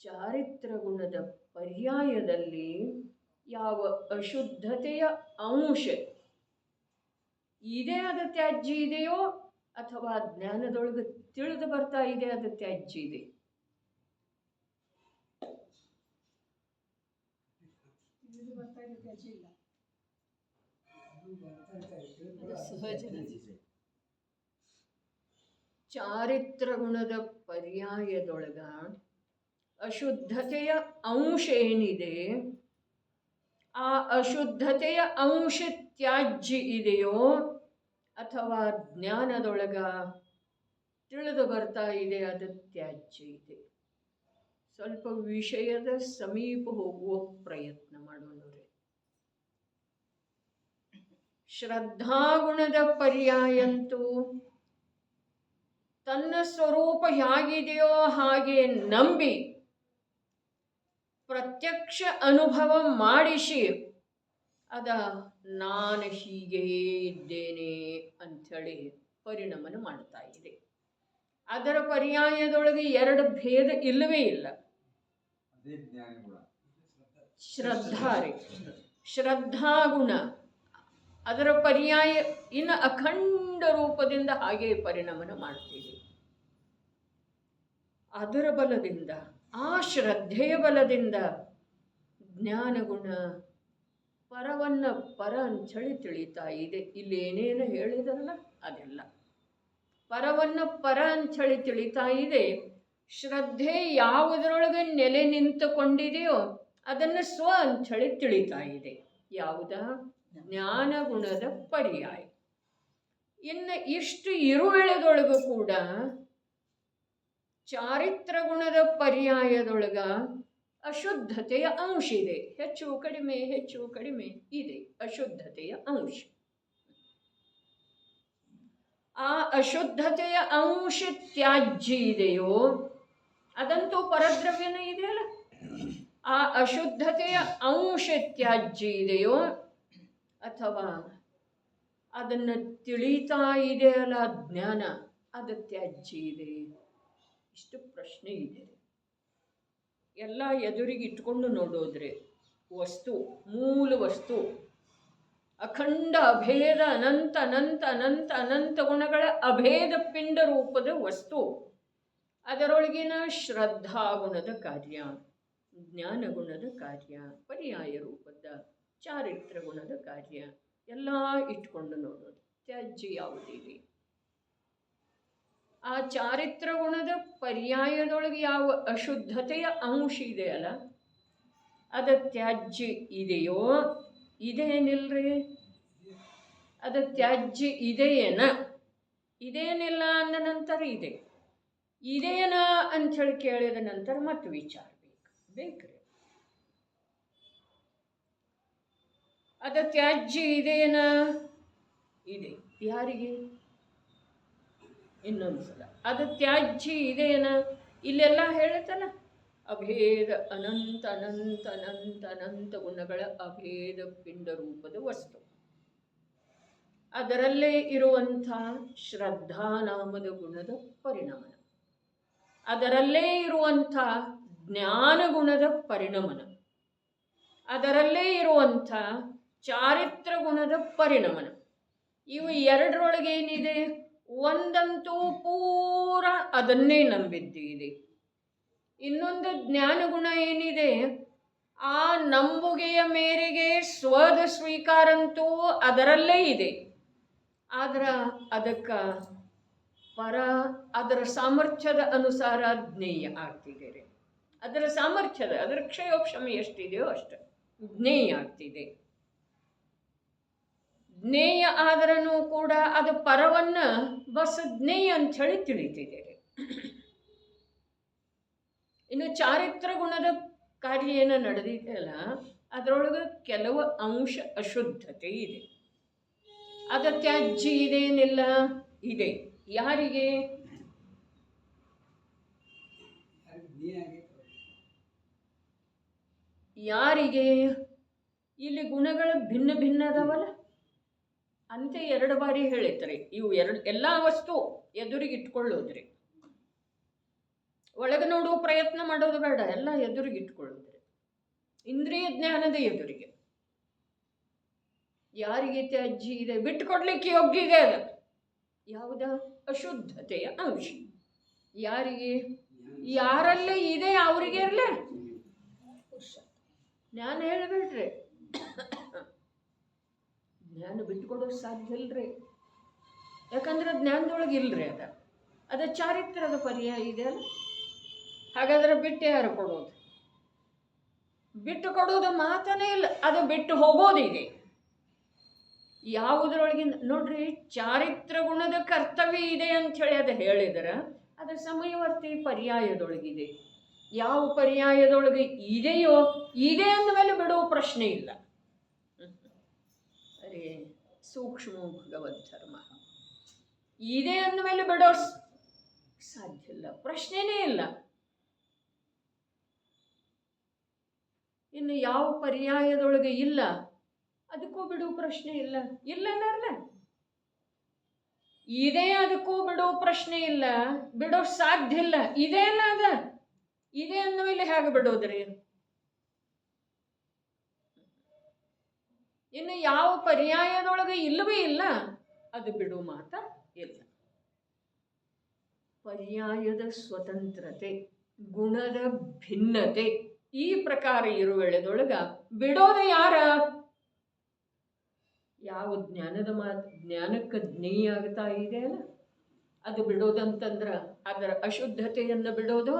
ಚಾರಿತ್ರ ಗುಣದ ಪರ್ಯಾಯದಲ್ಲಿ ಯಾವ ಅಶುದ್ಧತೆಯ ಅಂಶ ಇದೆ ಅದು ತ್ಯಾಜ್ಯ ಇದೆಯೋ, ಅಥವಾ ಜ್ಞಾನದೊಳಗೆ ತಿಳಿದು ಬರ್ತಾ ಇದೆ ಅದು ತ್ಯಾಜ್ಯ ಇದೆ. ಚಾರಿತ್ರ ಗುಣದ ಪರ್ಯಾಯದೊಳಗ ಅಶುದ್ಧತೆಯ ಅಂಶ ಏನಿದೆ, ಆ ಅಶುದ್ಧತೆಯ ಅಂಶ ತ್ಯಾಜ್ಯ ಇದೆಯೋ ಅಥವಾ ಜ್ಞಾನದೊಳಗ ತಿಳಿದು ಬರ್ತಾ ಇದೆ ಅದು ತ್ಯಾಜ್ಯ ಇದೆ. ಸ್ವಲ್ಪ ವಿಷಯದ ಸಮೀಪ ಹೋಗುವ ಪ್ರಯತ್ನ ಮಾಡೋಣ. ಶ್ರದ್ಧಾಗುಣದ ಪರ್ಯಾಯಂತೂ ತನ್ನ ಸ್ವರೂಪ ಹೇಗಿದೆಯೋ ಹಾಗೆ ನಂಬಿ ಪ್ರತ್ಯಕ್ಷ ಅನುಭವ ಮಾಡಿಸಿ ಅದ ನಾನು ಹೀಗೆ ಇದ್ದೇನೆ ಅಂಥೇಳಿ ಪರಿಣಮನ ಮಾಡ್ತಾ ಇದೆ. ಅದರ ಪರ್ಯಾಯದೊಳಗೆ ಎರಡು ಭೇದ ಇಲ್ಲವೇ ಇಲ್ಲ. ಶ್ರದ್ಧಾರಿ ಶ್ರದ್ಧಾಗುಣ ಅದರ ಪರ್ಯಾಯ ಇನ್ನು ಅಖಂಡ ರೂಪದಿಂದ ಹಾಗೆ ಪರಿಣಮನ ಮಾಡ್ತೀವಿ. ಅದರ ಬಲದಿಂದ, ಆ ಶ್ರದ್ಧೆಯ ಬಲದಿಂದ ಜ್ಞಾನಗುಣ ಪರವನ್ನ ಪರ ಅಂಥೇಳಿ ತಿಳಿತಾ ಇದೆ. ಇಲ್ಲಿ ಏನೇನು ಹೇಳಿದರಲ್ಲ ಅದೆಲ್ಲ ಪರವನ್ನ ಪರ ಅಂಥೇಳಿ ತಿಳಿತಾ ಇದೆ. ಶ್ರದ್ಧೆ ಯಾವುದರೊಳಗೆ ನೆಲೆ ನಿಂತುಕೊಂಡಿದೆಯೋ ಅದನ್ನು ಸ್ವ ಅಂಥೇಳಿ ತಿಳಿತಾ ಇದೆ. ಯಾವುದ? ಜ್ಞಾನಗುಣದ ಪರ್ಯಾಯ. ಇನ್ನು ಇಷ್ಟು ಇರುವೆಳೆದೊಳಗೂ ಕೂಡ ಚಾರಿತ್ರ ಗುಣದ ಪರ್ಯಾಯದೊಳಗ ಅಶುದ್ಧತೆಯ ಅಂಶ ಇದೆ. ಹೆಚ್ಚು ಕಡಿಮೆ ಇದೆ ಅಶುದ್ಧತೆಯ ಅಂಶ. ಆ ಅಶುದ್ಧತೆಯ ಅಂಶ ತ್ಯಾಜ್ಯ ಇದೆಯೋ ಅದಂತೂ ಪರದ್ರವ್ಯನೇ ಇದೆಯಲ್ಲ. ಆ ಅಶುದ್ಧತೆಯ ಅಂಶ ತ್ಯಾಜ್ಯ ಇದೆಯೋ ಅಥವಾ ಅದನ್ನು ತಿಳಿತಾ ಇದೆಯಲ್ಲ ಜ್ಞಾನ, ಅದು ತ್ಯಾಜ್ಯ ಇದೆ. ಇಷ್ಟು ಪ್ರಶ್ನೆ ಇದೆ. ಎಲ್ಲ ಎದುರಿಗೆ ಇಟ್ಕೊಂಡು ನೋಡೋದ್ರೆ ವಸ್ತು, ಮೂಲ ವಸ್ತು ಅಖಂಡ ಅಭೇದ ಅನಂತ ಅನಂತ ಅನಂತ ಅನಂತ ಗುಣಗಳ ಅಭೇದ ಪಿಂಡ ರೂಪದ ವಸ್ತು. ಅದರೊಳಗಿನ ಶ್ರದ್ಧಾಗುಣದ ಕಾರ್ಯ, ಜ್ಞಾನಗುಣದ ಕಾರ್ಯ, ಪರ್ಯಾಯ ರೂಪದ ಚಾರಿತ್ರ ಗುಣದ ಕಾರ್ಯ ಎಲ್ಲ ಇಟ್ಕೊಂಡು ನೋಡೋದು. ತ್ಯಾಜ್ಯ ಯಾವುದಿದೆ? ಆ ಚಾರಿತ್ರ ಗುಣದ ಪರ್ಯಾಯದೊಳಗೆ ಯಾವ ಅಶುದ್ಧತೆಯ ಅಂಶ ಇದೆಯಲ್ಲ ಅದು ತ್ಯಾಜ್ಯ ಇದೆಯೋ ಇದೇನಿಲ್ರಿ, ಅದು ತ್ಯಾಜ್ಯ ಇದೆಯೇನ, ಇದೇನಿಲ್ಲ ಅಂದ ನಂತರ ಇದೇನ ಅಂಥೇಳಿ ಕೇಳಿದ ನಂತರ ಮತ್ತೆ ವಿಚಾರ ಬೇಕ್ರಿ. ಅದು ತ್ಯಾಜ್ಯ ಇದೇನ, ಇದೆ. ಯಾರಿಗೆ? ಇನ್ನೊಂದ್ಸಲ, ಅದು ತ್ಯಾಜ್ಯ ಇದೇನ, ಇಲ್ಲೆಲ್ಲ ಹೇಳುತ್ತಲ್ಲ, ಅಭೇದ ಅನಂತ ಅನಂತ ಅನಂತ ಅನಂತ ಗುಣಗಳ ಅಭೇದ ಪಿಂಡ ರೂಪದ ವಸ್ತು. ಅದರಲ್ಲೇ ಇರುವಂಥ ಶ್ರದ್ಧಾನಾಮದ ಗುಣದ ಪರಿಣಮನ, ಅದರಲ್ಲೇ ಇರುವಂಥ ಜ್ಞಾನ ಗುಣದ ಪರಿಣಮನ, ಅದರಲ್ಲೇ ಇರುವಂಥ ಚಾರಿತ್ರ ಗುಣದ ಪರಿಣಮನ. ಇವು ಎರಡರೊಳಗೆ ಏನಿದೆ? ಒಂದಂತೂ ಪೂರ ಅದನ್ನೇ ನಂಬಿದ್ದೀರಿ. ಇನ್ನೊಂದು ಜ್ಞಾನ ಗುಣ ಏನಿದೆ? ಆ ನಂಬುಗೆಯ ಮೇರೆಗೆ ಸ್ವದ ಸ್ವೀಕಾರಂತೂ ಅದರಲ್ಲೇ ಇದೆ. ಆದ್ರೆ ಅದಕ್ಕೆ ಅದರ ಸಾಮರ್ಥ್ಯದ ಅನುಸಾರ ಜ್ಞೇಯ ಆಗ್ತಿದೆ. ಅದರ ಸಾಮರ್ಥ್ಯದ, ಅದರ ಕ್ಷಯೋಕ್ಷಮ ಎಷ್ಟಿದೆಯೋ ಅಷ್ಟು ಜ್ಞೇಯ ಆಗ್ತಿದೆ. ಜ್ಞೇಯ ಆದ್ರೂ ಕೂಡ ಅದು ಪರವನ್ನ ಬಸ್ ಜ್ಞೇಯ ಅಂಥೇಳಿ ತಿಳಿತಿದೆ. ಇನ್ನು ಚಾರಿತ್ರ ಗುಣದ ಕಾರ್ಯ ಏನು ನಡೆದಿದೆಯಲ್ಲ, ಅದರೊಳಗೆ ಕೆಲವು ಅಂಶ ಅಶುದ್ಧತೆ ಇದೆ. ಅದು ತ್ಯಾಜ್ಯ ಇದೇನಿಲ್ಲ, ಇದೆ. ಯಾರಿಗೆ? ಯಾರಿಗೆ? ಇಲ್ಲಿ ಗುಣಗಳು ಭಿನ್ನ ಭಿನ್ನ ಅದಾವಲ್ಲ, ಅಂತ 2 ಬಾರಿ ಹೇಳಿತ್ರಿ. ಇವು ಎಲ್ಲ ವಸ್ತು ಎದುರಿಗೆ ಇಟ್ಕೊಳ್ಳೋದ್ರಿ, ಒಳಗೆ ನೋಡುವ ಪ್ರಯತ್ನ ಮಾಡೋದು ಬೇಡ, ಎಲ್ಲ ಎದುರಿಗೆ ಇಟ್ಕೊಳ್ಳೋದ್ರಿ, ಇಂದ್ರಿಯ ಜ್ಞಾನದ ಎದುರಿಗೆ. ಯಾರಿಗೆ ತ್ಯಾಜ್ಯ ಇದೆ? ಬಿಟ್ಟುಕೊಡ್ಲಿಕ್ಕೆ ಯೋಗ್ಯ ಇದೆ. ಅದು ಯಾವುದ? ಅಶುದ್ಧತೆಯ ಅಂಶ. ಯಾರಿಗೆ? ಯಾರಲ್ಲೇ ಇದೆ ಅವರಿಗೆ ಇರಲೇ. ಜ್ಞಾನ ಹೇಳಬೇಡ್ರಿ, ಜ್ಞಾನ ಬಿಟ್ಟುಕೊಡೋದು ಸಾಧ್ಯ ಇಲ್ರಿ. ಯಾಕಂದ್ರೆ ಜ್ಞಾನದೊಳಗೆ ಇಲ್ರಿ. ಅದ ಚಾರಿತ್ರದ ಪರ್ಯಾಯ ಇದೆ ಅಲ್ಲ. ಹಾಗಾದ್ರೆ ಬಿಟ್ಟು ಯಾರು ಕೊಡೋದು? ಬಿಟ್ಟು ಕೊಡೋದು ಮಾತನೇ ಇಲ್ಲ, ಅದು ಬಿಟ್ಟು ಹೋಗೋದಿದೆ. ಯಾವುದರೊಳಗಿಂದ ನೋಡ್ರಿ, ಚಾರಿತ್ರ ಗುಣದ ಕರ್ತವ್ಯ ಇದೆ ಅಂಥೇಳಿ ಅದು ಹೇಳಿದ್ರೆ ಅದು ಸಮಯವರ್ತಿ ಪರ್ಯಾಯದೊಳಗಿದೆ. ಯಾವ ಪರ್ಯಾಯದೊಳಗೆ ಇದೆಯೋ ಇದೆ ಅಂದಮೇಲೆ ಬಿಡುವ ಪ್ರಶ್ನೆ ಇಲ್ಲ. ಅರೆ ಸೂಕ್ಷ್ಮ ಭಗವದ್ ಧರ್ಮ ಇದೆ ಅಂದಮೇಲೆ ಬಿಡೋ ಸಾಧ್ಯ ಇಲ್ಲ, ಪ್ರಶ್ನೆನೇ ಇಲ್ಲ. ಇನ್ನು ಯಾವ ಪರ್ಯಾಯದೊಳಗೆ ಇಲ್ಲ ಅದಕ್ಕೂ ಬಿಡುವ ಪ್ರಶ್ನೆ ಇಲ್ಲ. ಇಲ್ಲನಲ್ಲ, ಇದೆ ಅದಕ್ಕೂ ಬಿಡುವ ಪ್ರಶ್ನೆ ಇಲ್ಲ, ಬಿಡೋ ಸಾಧ್ಯ ಇಲ್ಲ. ಇದೆ ಅಲ್ಲ, ಅದ ಇದೆ ಅಂದಮೇಲೆ ಹೇಗೆ ಬಿಡೋದ್ರಿ? ಇನ್ನು ಯಾವ ಪರ್ಯಾಯದೊಳಗೆ ಇಲ್ಲವೇ ಇಲ್ಲ, ಅದು ಬಿಡುವ ಮಾತ ಇಲ್ಲ. ಪರ್ಯಾಯದ ಸ್ವತಂತ್ರತೆ, ಗುಣದ ಭಿನ್ನತೆ, ಈ ಪ್ರಕಾರ ಇರುವೆಳೆದೊಳಗ ಬಿಡೋದು ಯಾರ? ಯಾವ ಜ್ಞಾನದ ಮಾತು ಜ್ಞಾನಕ್ಕೆ ಜ್ಞೇಯ ಆಗ್ತಾ ಇದೆ ಅಲ್ಲ, ಅದು ಬಿಡೋದಂತಂದ್ರ ಅದರ ಅಶುದ್ಧತೆಯನ್ನು ಬಿಡೋದು,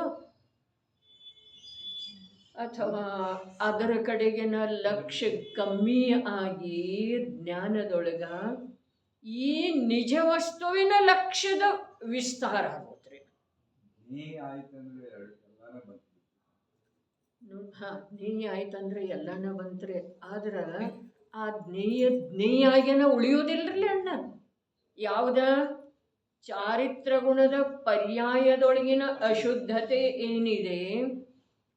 ಅಥವಾ ಅದರ ಕಡೆಗಿನ ಲಕ್ಷ್ಯ ಕಮ್ಮಿ ಆಗಿ ಜ್ಞಾನದೊಳಗ ಈ ನಿಜ ವಸ್ತುವಿನ ಲಕ್ಷ್ಯದ ವಿಸ್ತಾರ ಆಗೋದ್ರಿ. ಜ್ಞೇಯ ಆಯ್ತಂದ್ರೆ ಎಲ್ಲಾನ ಬಂತ್ರಿ. ಆದ್ರೆ ಆ ಜ್ಞೇಯಾಗೇನ ಉಳಿಯೋದಿಲ್ರಿ ಅಣ್ಣ. ಯಾವುದ? ಚಾರಿತ್ರ ಗುಣದ ಪರ್ಯಾಯದೊಳಗಿನ ಅಶುದ್ಧತೆ ಏನಿದೆ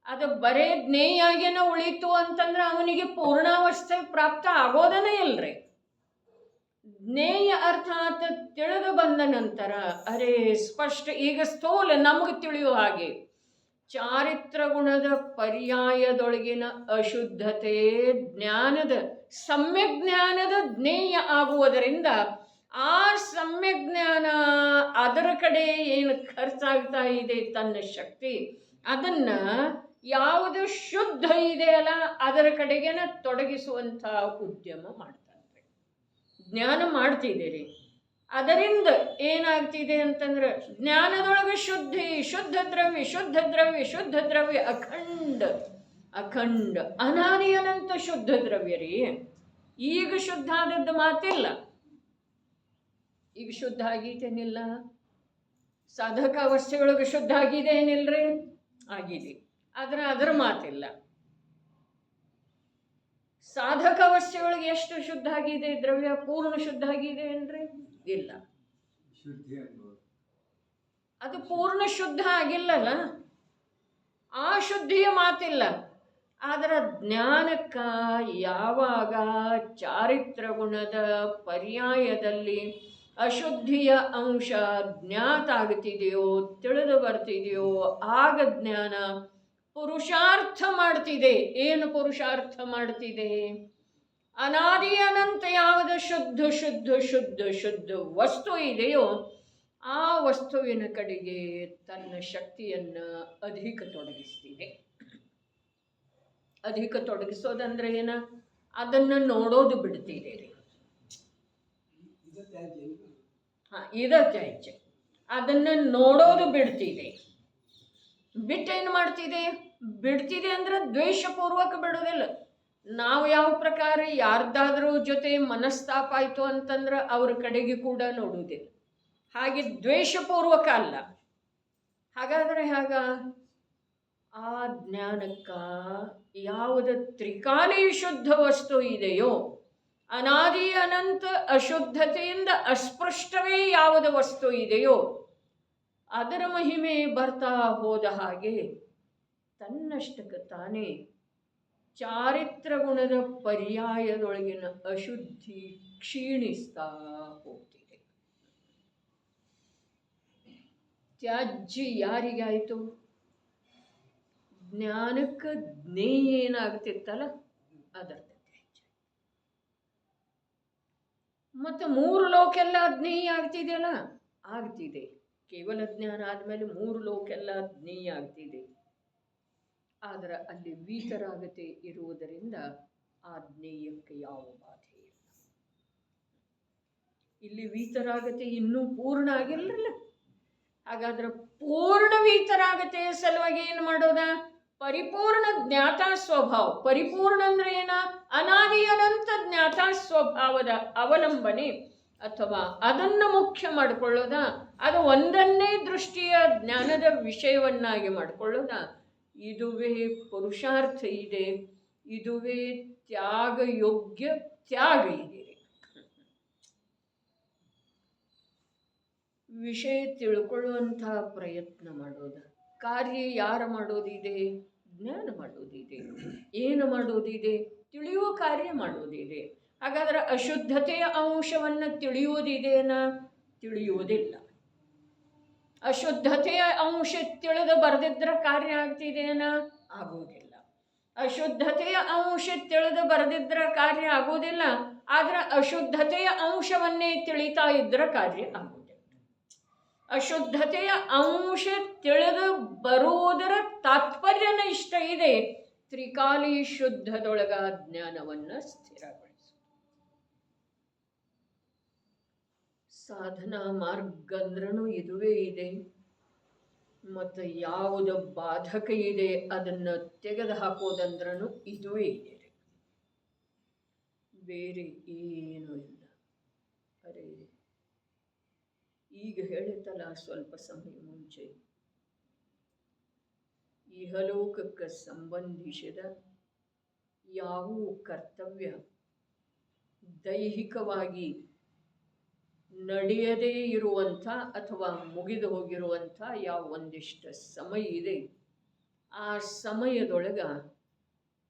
ಅದು ಬರೇ ಜ್ಞೇಯಾಗೇನ ಉಳಿತು ಅಂತಂದ್ರೆ ಅವನಿಗೆ ಪೂರ್ಣಾವಸ್ಥೆ ಪ್ರಾಪ್ತ ಆಗೋದನೇ ಇಲ್ರಿ. ಜ್ಞೇಯ ಅರ್ಥಾತ್ ತಿಳಿದು ಬಂದ ನಂತರ ಅರೇ ಸ್ಪಷ್ಟ, ಈಗ ಸ್ಥೂಲ ನಮಗೆ ತಿಳಿಯುವ ಹಾಗೆ ಚಾರಿತ್ರ ಗುಣದ ಪರ್ಯಾಯದೊಳಗಿನ ಅಶುದ್ಧತೆ ಜ್ಞಾನದ ಸಮ್ಯಕ್ ಜ್ಞಾನದ ಜ್ಞೇಯ ಆಗುವುದರಿಂದ ಆ ಸಮ್ಯಕ್ ಜ್ಞಾನ ಅದರ ಕಡೆ ಏನು ಖರ್ಚಾಗ್ತಾ ಇದೆ ತನ್ನ ಶಕ್ತಿ, ಅದನ್ನ ಯಾವುದು ಶುದ್ಧ ಇದೆಯಲ್ಲ ಅದರ ಕಡೆಗೇನ ತೊಡಗಿಸುವಂಥ ಉದ್ಯಮ ಮಾಡ್ತಾರೆ. ಜ್ಞಾನ ಮಾಡ್ತಿದ್ದೀರಿ, ಅದರಿಂದ ಏನಾಗ್ತಿದೆ ಅಂತಂದ್ರೆ ಜ್ಞಾನದೊಳಗೆ ಶುದ್ಧಿ, ಶುದ್ಧ ದ್ರವ್ಯ, ಶುದ್ಧ ದ್ರವ್ಯ, ಶುದ್ಧ ದ್ರವ್ಯ, ಅಖಂಡ ಅಖಂಡ ಅನಾದಿ ಅನಂತ ಶುದ್ಧ ದ್ರವ್ಯ ರೀ. ಈಗ ಶುದ್ಧ ಆದದ್ದು ಮಾತಿಲ್ಲ. ಈಗ ಶುದ್ಧ ಆಗೀತೇನಿಲ್ಲ? ಸಾಧಕ ಅವಸ್ಥೆಯೊಳಗೆ ಶುದ್ಧ ಆಗಿದೆ ಏನಿಲ್ರಿ? ಆಗಿದೆ. ಆದರೆ ಅದರ ಮಾತಿಲ್ಲ. ಸಾಧಕ ಅವಸ್ಥೆಯೊಳಗೆ ಎಷ್ಟು ಶುದ್ಧ ಆಗಿದೆ ದ್ರವ್ಯ? ಪೂರ್ಣ ಶುದ್ಧ ಆಗಿದೆ ಏನ್ರಿ? ಇಲ್ಲ. ಅದು ಪೂರ್ಣ ಶುದ್ಧ ಆಗಿಲ್ಲಲ್ಲ, ಆ ಶುದ್ಧಿಯ ಮಾತಿಲ್ಲ. ಅದರ ಜ್ಞಾನಕ್ಕ ಯಾವಾಗ ಚಾರಿತ್ರ ಗುಣದ ಪರ್ಯಾಯದಲ್ಲಿ ಅಶುದ್ಧಿಯ ಅಂಶ ಜ್ಞಾತ ಆಗ್ತಿದೆಯೋ, ತಿಳಿದು ಬರ್ತಿದೆಯೋ, ಆಗ ಜ್ಞಾನ ಪುರುಷಾರ್ಥ ಮಾಡ್ತಿದೆ. ಏನು ಪುರುಷಾರ್ಥ ಮಾಡ್ತಿದೆ? ಅನಾದಿ ಅನಂತ ಯಾವುದು ಶುದ್ಧ ಶುದ್ಧ ಶುದ್ಧ ಶುದ್ಧ ವಸ್ತು ಇದೆಯೋ ಆ ವಸ್ತುವಿನ ಕಡೆಗೆ ತನ್ನ ಶಕ್ತಿಯನ್ನು ಅಧಿಕ ತೊಡಗಿಸ್ತಿದೆ. ಅಧಿಕ ತೊಡಗಿಸೋದಂದ್ರೆ ಏನ? ಅದನ್ನು ನೋಡೋದು ಬಿಡ್ತಿದೆ ರೀ. ಇದ ತ್ಯಾಜ್ಯ. ಅದನ್ನು ನೋಡೋದು ಬಿಡ್ತಿದೆ. ಬಿಟ್ಟೇನು ಮಾಡ್ತಿದೆ? ಬಿಡ್ತಿದೆ ಅಂದ್ರೆ ದ್ವೇಷಪೂರ್ವಕ ಬಿಡೋದಿಲ್ಲ. ನಾವು ಯಾವ ಪ್ರಕಾರ ಯಾರ್ದಾದ್ರೂ ಜೊತೆ ಮನಸ್ತಾಪ ಆಯಿತು ಅಂತಂದ್ರೆ ಅವ್ರ ಕಡೆಗೆ ಕೂಡ ನೋಡುವುದಿಲ್ಲ. ಹಾಗೆ ದ್ವೇಷಪೂರ್ವಕ ಅಲ್ಲ. ಹಾಗಾದರೆ ಹಾಗ ಆ ಜ್ಞಾನಕ್ಕ ಯಾವುದು ತ್ರಿಕಾಲಿ ಶುದ್ಧ ವಸ್ತು ಇದೆಯೋ, ಅನಾದಿ ಅನಂತ ಅಶುದ್ಧತೆಯಿಂದ ಅಸ್ಪೃಷ್ಟವೇ ಯಾವುದು ವಸ್ತು ಇದೆಯೋ ಅದರ ಮಹಿಮೆ ಬರ್ತಾ ಹೋದ ಹಾಗೆ ತನ್ನಷ್ಟಕ್ಕೆ ತಾನೇ ಚಾರಿತ್ರ ಗುಣದ ಪರ್ಯಾಯದೊಳಗಿನ ಅಶುದ್ಧಿ ಕ್ಷೀಣಿಸ್ತಾ ಹೋಗ್ತಿದೆ. ತ್ಯಾಜ್ಯ ಯಾರಿಗಾಯಿತು? ಜ್ಞಾನಕ್ಕೆ ಜ್ಞೇಯ ಏನಾಗ್ತಿತ್ತಲ್ಲ ಅದರ ತ್ಯಾಜ್ಯ. ಮತ್ತು ಮೂರು ಲೋಕೆಲ್ಲ ಜ್ಞೇಯ ಆಗ್ತಿದೆಯಲ್ಲ? ಆಗ್ತಿದೆ. ಕೇವಲ ಜ್ಞಾನ ಆದಮೇಲೆ ಮೂರು ಲೋಕೆಲ್ಲ ಜ್ಞೇಯ ಆಗ್ತಿದೆ. ಆದರೆ ಅಲ್ಲಿ ವೀತರಾಗತೆ ಇರುವುದರಿಂದ ಆ ಜ್ಞೇಯಕ್ಕೆ ಯಾವ ಬಾಧೆ ಇಲ್ಲ. ಇಲ್ಲಿ ವೀತರಾಗತೆ ಇನ್ನೂ ಪೂರ್ಣ ಆಗಿರಲಿಲ್ಲ. ಹಾಗಾದ್ರೆ ಪೂರ್ಣ ವೀತರಾಗತೆಯ ಸಲುವಾಗಿ ಏನು ಮಾಡೋದ? ಪರಿಪೂರ್ಣ ಜ್ಞಾತ ಸ್ವಭಾವ. ಪರಿಪೂರ್ಣ ಅಂದ್ರೆ ಏನ? ಅನಾದಿ ಅನಂತ ಜ್ಞಾತ ಸ್ವಭಾವದ ಅವಲಂಬನೆ ಅಥವಾ ಅದನ್ನು ಮುಖ್ಯ ಮಾಡಿಕೊಳ್ಳೋದ? ಅದು ಒಂದನ್ನೇ ದೃಷ್ಟಿಯ ಜ್ಞಾನದ ವಿಷಯವನ್ನಾಗಿ ಮಾಡಿಕೊಳ್ಳೋದ? ಇದುವೇ ಪುರುಷಾರ್ಥ ಇದೆ. ಇದುವೇ ತ್ಯಾಗ ಯೋಗ್ಯ ತ್ಯಾಗ ಇದೆ. ವಿಷಯ ತಿಳ್ಕೊಳ್ಳುವಂತಹ ಪ್ರಯತ್ನ ಮಾಡೋದ. ಕಾರ್ಯ ಯಾರು ಮಾಡೋದಿದೆ? ಜ್ಞಾನ ಮಾಡೋದಿದೆ. ಏನು ಮಾಡೋದಿದೆ? ತಿಳಿಯುವ ಕಾರ್ಯ ಮಾಡೋದಿದೆ. ಹಾಗಾದ್ರೆ ಅಶುದ್ಧತೆಯ ಅಂಶವನ್ನು ತಿಳಿಯುವುದಿದೆನಾ? ತಿಳಿಯುವುದಿಲ್ಲ. ಅಶುದ್ಧತೆಯ ಅಂಶ ತಿಳಿದು ಬರೆದಿದ್ರೆ ಕಾರ್ಯ ಆಗ್ತಿದೆಯೇನ? ಆಗುವುದಿಲ್ಲ. ಅಶುದ್ಧತೆಯ ಅಂಶ ತಿಳಿದು ಬರೆದಿದ್ರೆ ಕಾರ್ಯ ಆಗುವುದಿಲ್ಲ. ಆದ್ರೆ ಅಶುದ್ಧತೆಯ ಅಂಶವನ್ನೇ ತಿಳಿತಾ ಇದ್ರೆ ಕಾರ್ಯ ಆಗುವುದಿಲ್ಲ. ಅಶುದ್ಧತೆಯ ಅಂಶ ತಿಳಿದು ಬರುವುದರ ತಾತ್ಪರ್ಯನ ಇಷ್ಟ ಇದೆ. ತ್ರಿಕಾಲಿ ಶುದ್ಧದೊಳಗ ಜ್ಞಾನವನ್ನು ಸ್ಥಿರಗೊಳಿಸು. ಸಾಧನಾ ಮಾರ್ಗ ಅಂದ್ರೂ ಇದುವೇ ಇದೆ. ಮತ್ತು ಯಾವುದು ಬಾಧಕ ಇದೆ ಅದನ್ನು ತೆಗೆದು ಹಾಕೋದಂದ್ರೂ ಇದುವೇ ಇದೆ. ಬೇರೆ ಏನೂ ಇಲ್ಲ. ಅರೆ ಈಗ ಹೇಳಿತಲ್ಲ ಸ್ವಲ್ಪ ಸಮಯ ಮುಂಚೆ, ಇಹಲೋಕಕ್ಕೆ ಸಂಬಂಧಿಸಿದ ಯಾವ ಕರ್ತವ್ಯ ದೈಹಿಕವಾಗಿ ನಡೆಯದೇ ಇರುವಂಥ ಅಥವಾ ಮುಗಿದು ಹೋಗಿರುವಂಥ ಯಾವ ಒಂದಿಷ್ಟು ಸಮಯ ಇದೆ, ಆ ಸಮಯದೊಳಗ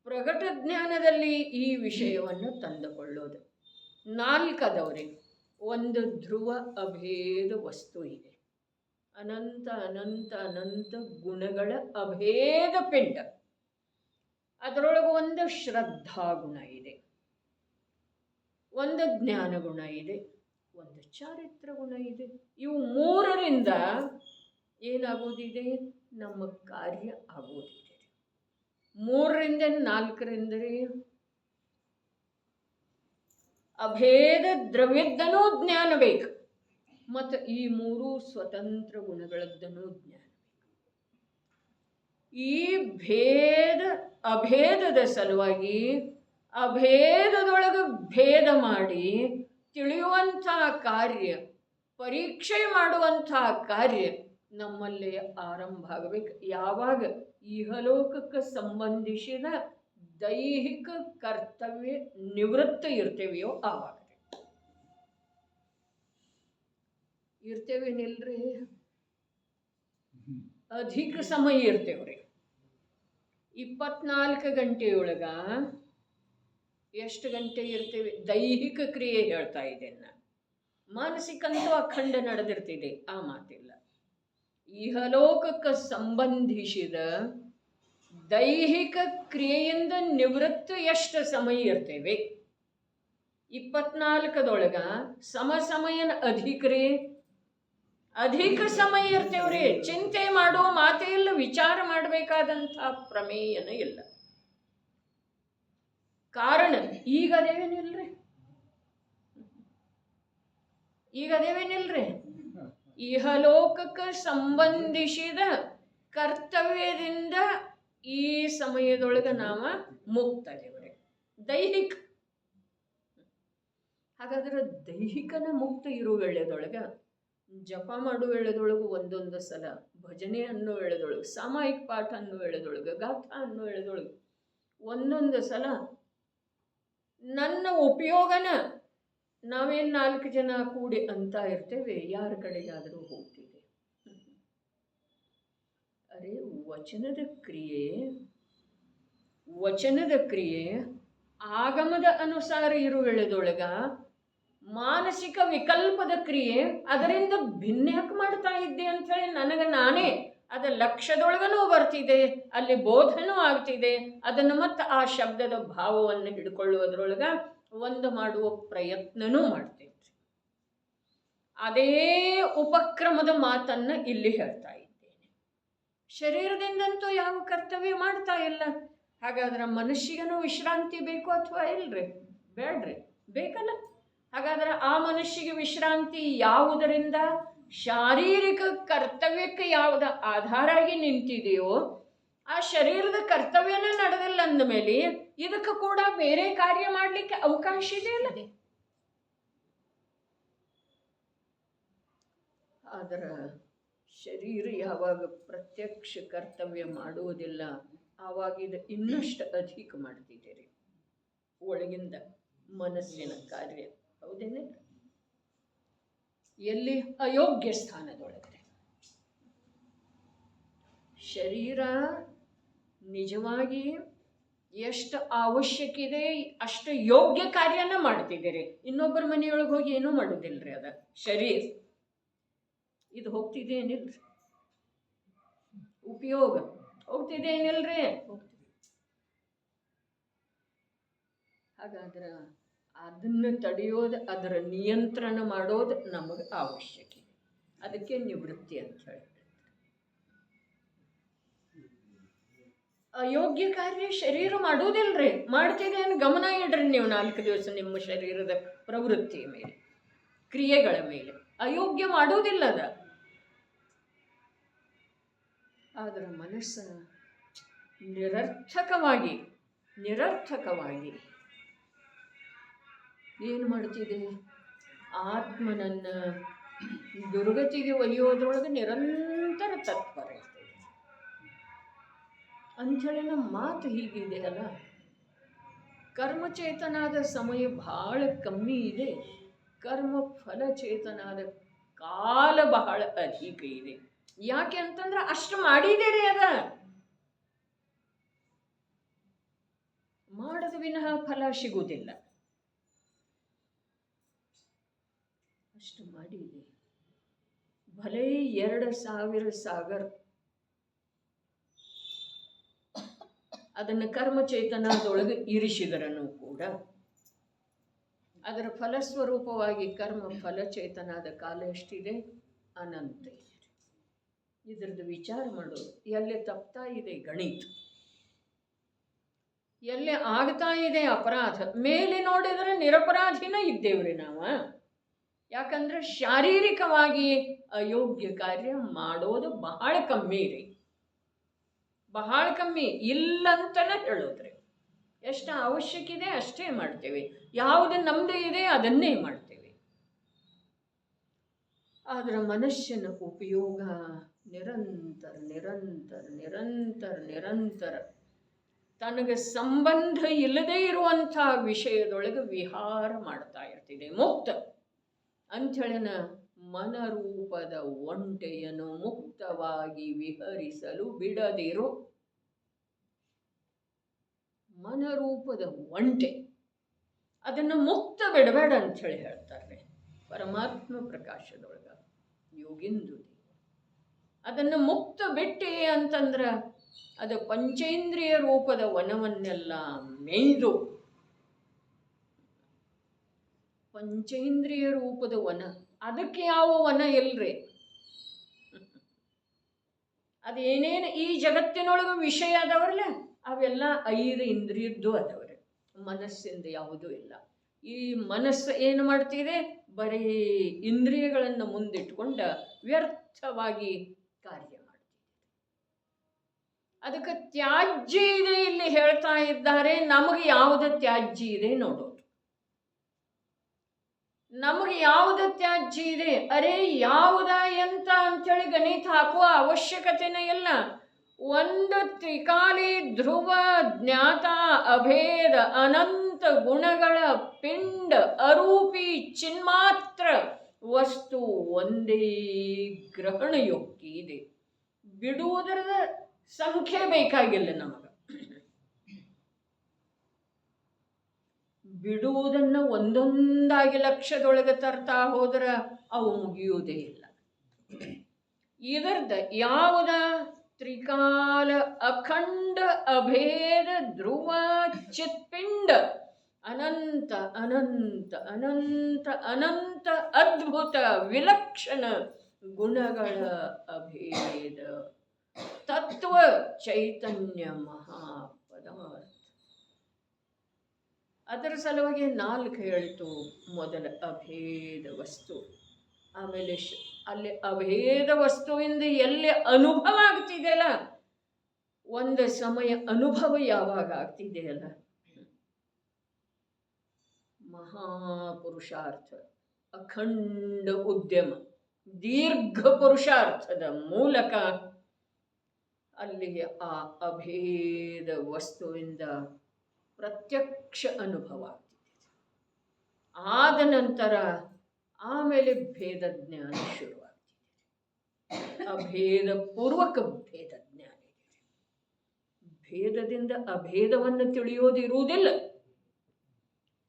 ಪ್ರಗಟ ಜ್ಞಾನದಲ್ಲಿ ಈ ವಿಷಯವನ್ನು ತಂದುಕೊಳ್ಳೋದು. ನಾಲ್ಕದವರೆ ಒಂದು ಧ್ರುವ ಅಭೇದ ವಸ್ತು ಇದೆ. ಅನಂತ ಅನಂತ ಅನಂತ ಗುಣಗಳ ಅಭೇದ ಪಿಂಡ. ಅದರೊಳಗೆ ಒಂದು ಶ್ರದ್ಧಾ ಗುಣ ಇದೆ, ಒಂದು ಜ್ಞಾನ ಗುಣ ಇದೆ, ಒಂದು ಚಾರಿತ್ರ ಗುಣ ಇದೆ. ಇವು ಮೂರರಿಂದ ಏನಾಗೋದಿದೆ? ನಮ್ಮ ಕಾರ್ಯ ಆಗೋದಿದೆ. ಮೂರರಿಂದ ನಾಲ್ಕರಿಂದರೆ ಅಭೇದ ದ್ರವ್ಯದ್ದನೂ ಜ್ಞಾನ ಬೇಕು, ಮತ್ತು ಈ ಮೂರು ಸ್ವತಂತ್ರ ಗುಣಗಳದ್ದನೂ ಜ್ಞಾನ ಬೇಕು. ಈ ಅಭೇದದ ಸಲುವಾಗಿ ಅಭೇದದೊಳಗೆ ಭೇದ ಮಾಡಿ ತಿಳಿಯುವಂಥ ಕಾರ್ಯ, ಪರೀಕ್ಷೆ ಮಾಡುವಂಥ ಕಾರ್ಯ ನಮ್ಮಲ್ಲಿ ಆರಂಭ ಆಗಬೇಕು. ಯಾವಾಗ ಇಹಲೋಕಕ್ಕೆ ಸಂಬಂಧಿಸಿದ ದೈಹಿಕ ಕರ್ತವ್ಯ ನಿವೃತ್ತ ಇರ್ತೇವೆಯೋ ಆವಾಗ ಇರ್ತೇವೇನಿಲ್ರಿ, ಅಧಿಕ ಸಮಯ ಇರ್ತೇವ್ರಿ. 24 ಗಂಟೆಯೊಳಗ ಎಷ್ಟು ಗಂಟೆ ಇರ್ತೇವೆ? ದೈಹಿಕ ಕ್ರಿಯೆ ಹೇಳ್ತಾ ಇದ್ದೇನೆ. ಮಾನಸಿಕಂತೂ ಅಖಂಡ ನಡೆದಿರ್ತಿದೆ, ಆ ಮಾತಿಲ್ಲ. ಇಹಲೋಕಕ್ಕೆ ಸಂಬಂಧಿಸಿದ ದೈಹಿಕ ಕ್ರಿಯೆಯಿಂದ ನಿವೃತ್ತ ಎಷ್ಟು ಸಮಯ ಇರ್ತೇವೆ? 24ದೊಳಗ ಸಮಯನ ಅಧಿಕ ಸಮಯ ಇರ್ತೇವ್ರಿ. ಚಿಂತೆ ಮಾಡೋ ಮಾತೇ ಇಲ್ಲ, ವಿಚಾರ ಮಾಡಬೇಕಾದಂಥ ಪ್ರಮೇಯನ ಇಲ್ಲ. ಕಾರಣ ಈಗ ಅದೇವೇನಿಲ್ರಿ, ಇಹಲೋಕಕ್ಕೆ ಸಂಬಂಧಿಸಿದ ಕರ್ತವ್ಯದಿಂದ ಈ ಸಮಯದೊಳಗೆ ನಾವು ಮುಕ್ತದೇವ್ರಿ. ದೈಹಿಕ, ಹಾಗಾದ್ರೆ ದೈಹಿಕನ ಮುಕ್ತ ಇರೋ ವೇಳೆದೊಳಗೆ ಜಪ ಮಾಡೋ ವೇಳೆದೊಳಗೆ ಒಂದೊಂದು ಸಲ ಭಜನೆ ಅನ್ನೋ ವೇಳೆದೊಳಗೆ, ಸಾಮಾಯಿಕ ಪಾಠ ಅನ್ನೋ ವೇಳೆದೊಳಗೆ, ಗಾಥಾ ಅನ್ನೋ ವೇಳೆದೊಳಗೆ ಒಂದೊಂದು ಸಲ ನನ್ನ ಉಪಯೋಗನ ನಾವೇನು 4 ಜನ ಕೂಡಿ ಅಂತ ಇರ್ತೇವೆ, ಯಾರ ಕಡೆಗಾದರೂ ಹೋಗ್ತಿದೆ. ಅರೆ ವಚನದ ಕ್ರಿಯೆ ಆಗಮದ ಅನುಸಾರ ಇರುವ ವೇಳೆದೊಳಗ ಮಾನಸಿಕ ವಿಕಲ್ಪದ ಕ್ರಿಯೆ ಅದರಿಂದ ಭಿನ್ನಕ್ಕೆ ಮಾಡ್ತಾ ಇದ್ದೆ ಅಂಥೇಳಿ ನನಗೆ ನಾನೇ ಅದ ಲಕ್ಷ್ಯದೊಳಗನೂ ಬರ್ತಿದೆ, ಅಲ್ಲಿ ಬೋಧನೂ ಆಗ್ತಿದೆ. ಅದನ್ನು ಮತ್ತು ಆ ಶಬ್ದದ ಭಾವವನ್ನು ಹಿಡ್ಕೊಳ್ಳುವುದ್ರೊಳಗೆ ಒಂದು ಮಾಡುವ ಪ್ರಯತ್ನನೂ ಮಾಡ್ತೇವೆ. ಅದೇ ಉಪಕ್ರಮದ ಮಾತನ್ನು ಇಲ್ಲಿ ಹೇಳ್ತಾ ಇದ್ದೇನೆ. ಶರೀರದಿಂದಂತೂ ಯಾವ ಕರ್ತವ್ಯ ಮಾಡ್ತಾ ಇಲ್ಲ. ಹಾಗಾದ್ರೆ ಮನುಷ್ಯಗನೂ ವಿಶ್ರಾಂತಿ ಬೇಕು ಅಥವಾ ಇಲ್ರಿ? ಬೇಡ್ರಿ, ಬೇಕಲ್ಲ. ಹಾಗಾದ್ರೆ ಆ ಮನುಷ್ಯಗೆ ವಿಶ್ರಾಂತಿ ಯಾವುದರಿಂದ? ಶಾರೀರಿಕ ಕರ್ತವ್ಯಕ್ಕೆ ಯಾವುದು ಆಧಾರ ಆಗಿ ನಿಂತಿದೆಯೋ ಆ ಶರೀರದ ಕರ್ತವ್ಯನ ನಡೆದಿಲ್ಲ ಅಂದ ಮೇಲೆ ಇದಕ್ಕೆ ಕೂಡ ಬೇರೆ ಕಾರ್ಯ ಮಾಡಲಿಕ್ಕೆ ಅವಕಾಶ ಇದೆ ಅಲ್ಲದೆ. ಅದರ ಶರೀರ ಯಾವಾಗ ಪ್ರತ್ಯಕ್ಷ ಕರ್ತವ್ಯ ಮಾಡುವುದಿಲ್ಲ ಆವಾಗ ಇದು ಇನ್ನಷ್ಟು ಅಧಿಕ ಮಾಡ್ತಿದ್ದೀರಿ ಒಳಗಿಂದ ಮನಸ್ಸಿನ ಕಾರ್ಯ. ಹೌದೇನೆ? ಎಲ್ಲಿ? ಅಯೋಗ್ಯ ಸ್ಥಾನದೊಳಗಡೆ ಶರೀರ ನಿಜವಾಗಿ ಎಷ್ಟು ಅವಶ್ಯಕ ಇದೆ ಅಷ್ಟು ಯೋಗ್ಯ ಕಾರ್ಯನ ಮಾಡ್ತಿದ್ದೀರಿ. ಇನ್ನೊಬ್ಬರ ಮನೆಯೊಳಗೆ ಹೋಗಿ ಏನೂ ಮಾಡೋದಿಲ್ರಿ. ಅದ ಶರೀರ ಇದು ಹೋಗ್ತಿದೆ ಏನಿಲ್ರಿ, ಉಪಯೋಗ ಹೋಗ್ತಿದೆ ಏನಿಲ್ರಿ. ಹಾಗಾದ್ರೆ ಅದನ್ನು ತಡೆಯೋದು, ಅದರ ನಿಯಂತ್ರಣ ಮಾಡೋದು ನಮಗೆ ಅವಶ್ಯಕ ಇದೆ. ಅದಕ್ಕೆ ನಿವೃತ್ತಿ ಅಂತ ಹೇಳಿ. ಅಯೋಗ್ಯ ಕಾರ್ಯ ಶರೀರ ಮಾಡೋದಿಲ್ರಿ, ಮಾಡ್ತಿದೆ ಅಂತ ಗಮನ ಇಡ್ರಿ ನೀವು 4 ದಿವಸ ನಿಮ್ಮ ಶರೀರದ ಪ್ರವೃತ್ತಿಯ ಮೇಲೆ, ಕ್ರಿಯೆಗಳ ಮೇಲೆ. ಅಯೋಗ್ಯ ಮಾಡೋದಿಲ್ಲ ಅದ. ಆದರೆ ಮನಸ್ಸು ನಿರರ್ಥಕವಾಗಿ ಏನು ಮಾಡ್ತಿದೆ? ಆತ್ಮನನ್ನು ದುರ್ಗತಿಗೆ ಒಯ್ಯೋದ್ರೊಳಗೆ ನಿರಂತರ ತತ್ಪರ ಇರ್ತದೆ. ಅಂಥೇಳಿ ನಮ್ಮ ಮಾತು ಹೀಗಿದೆ ಅಲ್ಲ. ಕರ್ಮಚೇತನಾದ ಸಮಯ ಬಹಳ ಕಮ್ಮಿ ಇದೆ, ಕರ್ಮ ಫಲಚೇತನಾದ ಕಾಲ ಬಹಳ ಅಧಿಕ ಇದೆ. ಯಾಕೆ ಅಂತಂದ್ರೆ ಅಷ್ಟು ಮಾಡಿದೇರಿ. ಅದ ಮಾಡದ ವಿನಃ ಫಲ ಸಿಗುವುದಿಲ್ಲ. ಅಷ್ಟು ಮಾಡಿದೆ. ಭಲೇ 2000 ಸಾಗರ ಅದನ್ನು ಕರ್ಮಚೇತನದೊಳಗೆ ಇರಿಸಿದರನು ಕೂಡ ಅದರ ಫಲಸ್ವರೂಪವಾಗಿ ಕರ್ಮ ಫಲಚೇತನಾದ ಕಾಲ ಎಷ್ಟಿದೆ? ಅನಂತ ಇದೆ. ಇದರದ್ದು ವಿಚಾರ ಮಾಡೋದು. ಎಲ್ಲಿ ತಪ್ತಾ ಇದೆ ಗಣಿತ, ಎಲ್ಲಿ ಆಗ್ತಾ ಇದೆ ಅಪರಾಧ. ಮೇಲೆ ನೋಡಿದರೆ ನಿರಪರಾಧಿನ ಇದ್ದೇವ್ರಿ ನಾವು. ಯಾಕಂದ್ರೆ ಶಾರೀರಿಕವಾಗಿ ಅಯೋಗ್ಯ ಕಾರ್ಯ ಮಾಡೋದು ಬಹಳ ಕಮ್ಮಿ ರೀ, ಬಹಳ ಕಮ್ಮಿ. ಇಲ್ಲಂತನ ಹೇಳೋದ್ರಿ. ಎಷ್ಟು ಅವಶ್ಯಕ ಇದೆ ಅಷ್ಟೇ ಮಾಡ್ತೇವೆ, ಯಾವುದು ನಮ್ಮದೇ ಇದೆ ಅದನ್ನೇ ಮಾಡ್ತೇವೆ. ಆದರೆ ಮನುಷ್ಯನ ಉಪಯೋಗ ನಿರಂತರ ನಿರಂತರ ನಿರಂತರ ನಿರಂತರ ತನಗೆ ಸಂಬಂಧ ಇಲ್ಲದೇ ಇರುವಂಥ ವಿಷಯದೊಳಗೆ ವಿಹಾರ ಮಾಡ್ತಾ ಇರ್ತಿದೆ. ಮುಕ್ತ ಅಂಥೇಳಿನ ಮನರೂಪದ ಒಂಟೆಯನ್ನು ಮುಕ್ತವಾಗಿ ವಿಹರಿಸಲು ಬಿಡದಿರು. ಮನರೂಪದ ಒಂಟೆ ಅದನ್ನು ಮುಕ್ತ ಬಿಡಬೇಡ ಅಂಥೇಳಿ ಹೇಳ್ತಾರೆ ಪರಮಾತ್ಮ ಪ್ರಕಾಶದೊಳಗ ಯೋಗಿಂದು. ಅದನ್ನು ಮುಕ್ತ ಬಿಟ್ಟೆ ಅಂತಂದ್ರೆ ಅದು ಪಂಚೇಂದ್ರಿಯ ರೂಪದ ವನವನ್ನೆಲ್ಲ ಮೇಯ್ದು, ಪಂಚೇಂದ್ರಿಯ ರೂಪದ ವನ, ಅದಕ್ಕೆ ಯಾವ ವನ ಇಲ್ರಿ. ಅದೇನೇನು ಈ ಜಗತ್ತಿನೊಳಗೆ ವಿಷಯ ಅದಾವ್ರಲ್ಲ ಅವೆಲ್ಲ 5 ಇಂದ್ರಿಯದ್ದು ಅದಾವ್ರಿ, ಮನಸ್ಸಿಂದ ಯಾವುದೂ ಇಲ್ಲ. ಈ ಮನಸ್ಸು ಏನು ಮಾಡ್ತಿದೆ, ಬರೀ ಇಂದ್ರಿಯಗಳನ್ನು ಮುಂದಿಟ್ಕೊಂಡ ವ್ಯರ್ಥವಾಗಿ ಕಾರ್ಯ ಮಾಡ್ತಿದೆ. ಅದಕ್ಕೆ ತ್ಯಾಜ್ಯ ಇದೆ ಇಲ್ಲಿ ಹೇಳ್ತಾ ಇದ್ದಾರೆ. ನಮಗೆ ಯಾವುದು ತ್ಯಾಜ್ಯ ಇದೆ ನೋಡೋದು, ನಮಗೆ ಯಾವುದು ತ್ಯಾಜ್ಯ ಇದೆ. ಅರೆ ಯಾವುದ ಎಂತ ಅಂಥೇಳಿ ಗಣಿತ ಹಾಕುವ ಅವಶ್ಯಕತೆನೇ ಇಲ್ಲ. ಒಂದು ತ್ರಿಕಾಲಿ ಧ್ರುವ ಜ್ಞಾತ ಅಭೇದ ಅನಂತ ಗುಣಗಳ ಪಿಂಡ ಅರೂಪಿ ಚಿನ್ಮಾತ್ರ ವಸ್ತು ಒಂದೇ ಗ್ರಹಣ ಯೋಗ್ಯ ಇದೆ. ಬಿಡುವುದರ ಸಂಖ್ಯೆ ಬೇಕಾಗಿಲ್ಲ ನಮಗೆ. ಬಿಡುವುದನ್ನು ಒಂದೊಂದಾಗಿ ಲಕ್ಷದೊಳಗೆ ತರ್ತಾ ಹೋದ್ರೆ ಅವು ಮುಗಿಯುವುದೇ ಇಲ್ಲ. ಇದರ್ದ ಯಾವುದ ತ್ರಿಕಾಲ ಅಖಂಡ ಅಭೇದ ಧ್ರುವ ಚಿತ್ಪಿಂಡ ಅನಂತ ಅನಂತ ಅನಂತ ಅನಂತ ಅದ್ಭುತ ವಿಲಕ್ಷಣ ಗುಣಗಳ ಅಭೇದ ತತ್ವ ಚೈತನ್ಯ ಮಹಾಪದಾರ್ಥ. ಅದರ ಸಲುವಾಗಿ 4 ಹೇಳಿತು. ಮೊದಲ ಅಭೇದ ವಸ್ತು, ಆಮೇಲೆ ಅಲ್ಲಿ ಅಭೇದ ವಸ್ತುವಿಂದ ಎಲ್ಲಿ ಅನುಭವ ಆಗ್ತಿದೆಯಲ್ಲ, ಒಂದು ಸಮಯ ಅನುಭವ ಯಾವಾಗ ಆಗ್ತಿದೆಯಲ್ಲ, ಮಹಾಪುರುಷಾರ್ಥ ಅಖಂಡ ಉದ್ಯಮ ದೀರ್ಘ ಪುರುಷಾರ್ಥದ ಮೂಲಕ ಅಲ್ಲಿಗೆ ಆ ಅಭೇದ ವಸ್ತುವಿಂದ ಪ್ರತ್ಯಕ್ಷ ಅನುಭವ ಆಗ್ತಿದೆ. ಆದ ನಂತರ ಆಮೇಲೆ ಭೇದ ಜ್ಞಾನ ಶುರುವಾಗ್ತಿದೆ. ಅಭೇದ ಪೂರ್ವಕ ಭೇದ ಜ್ಞಾನ ಇದೆ. ಭೇದದಿಂದ ಅಭೇದವನ್ನು ತಿಳಿಯೋದಿರುವುದಿಲ್ಲ.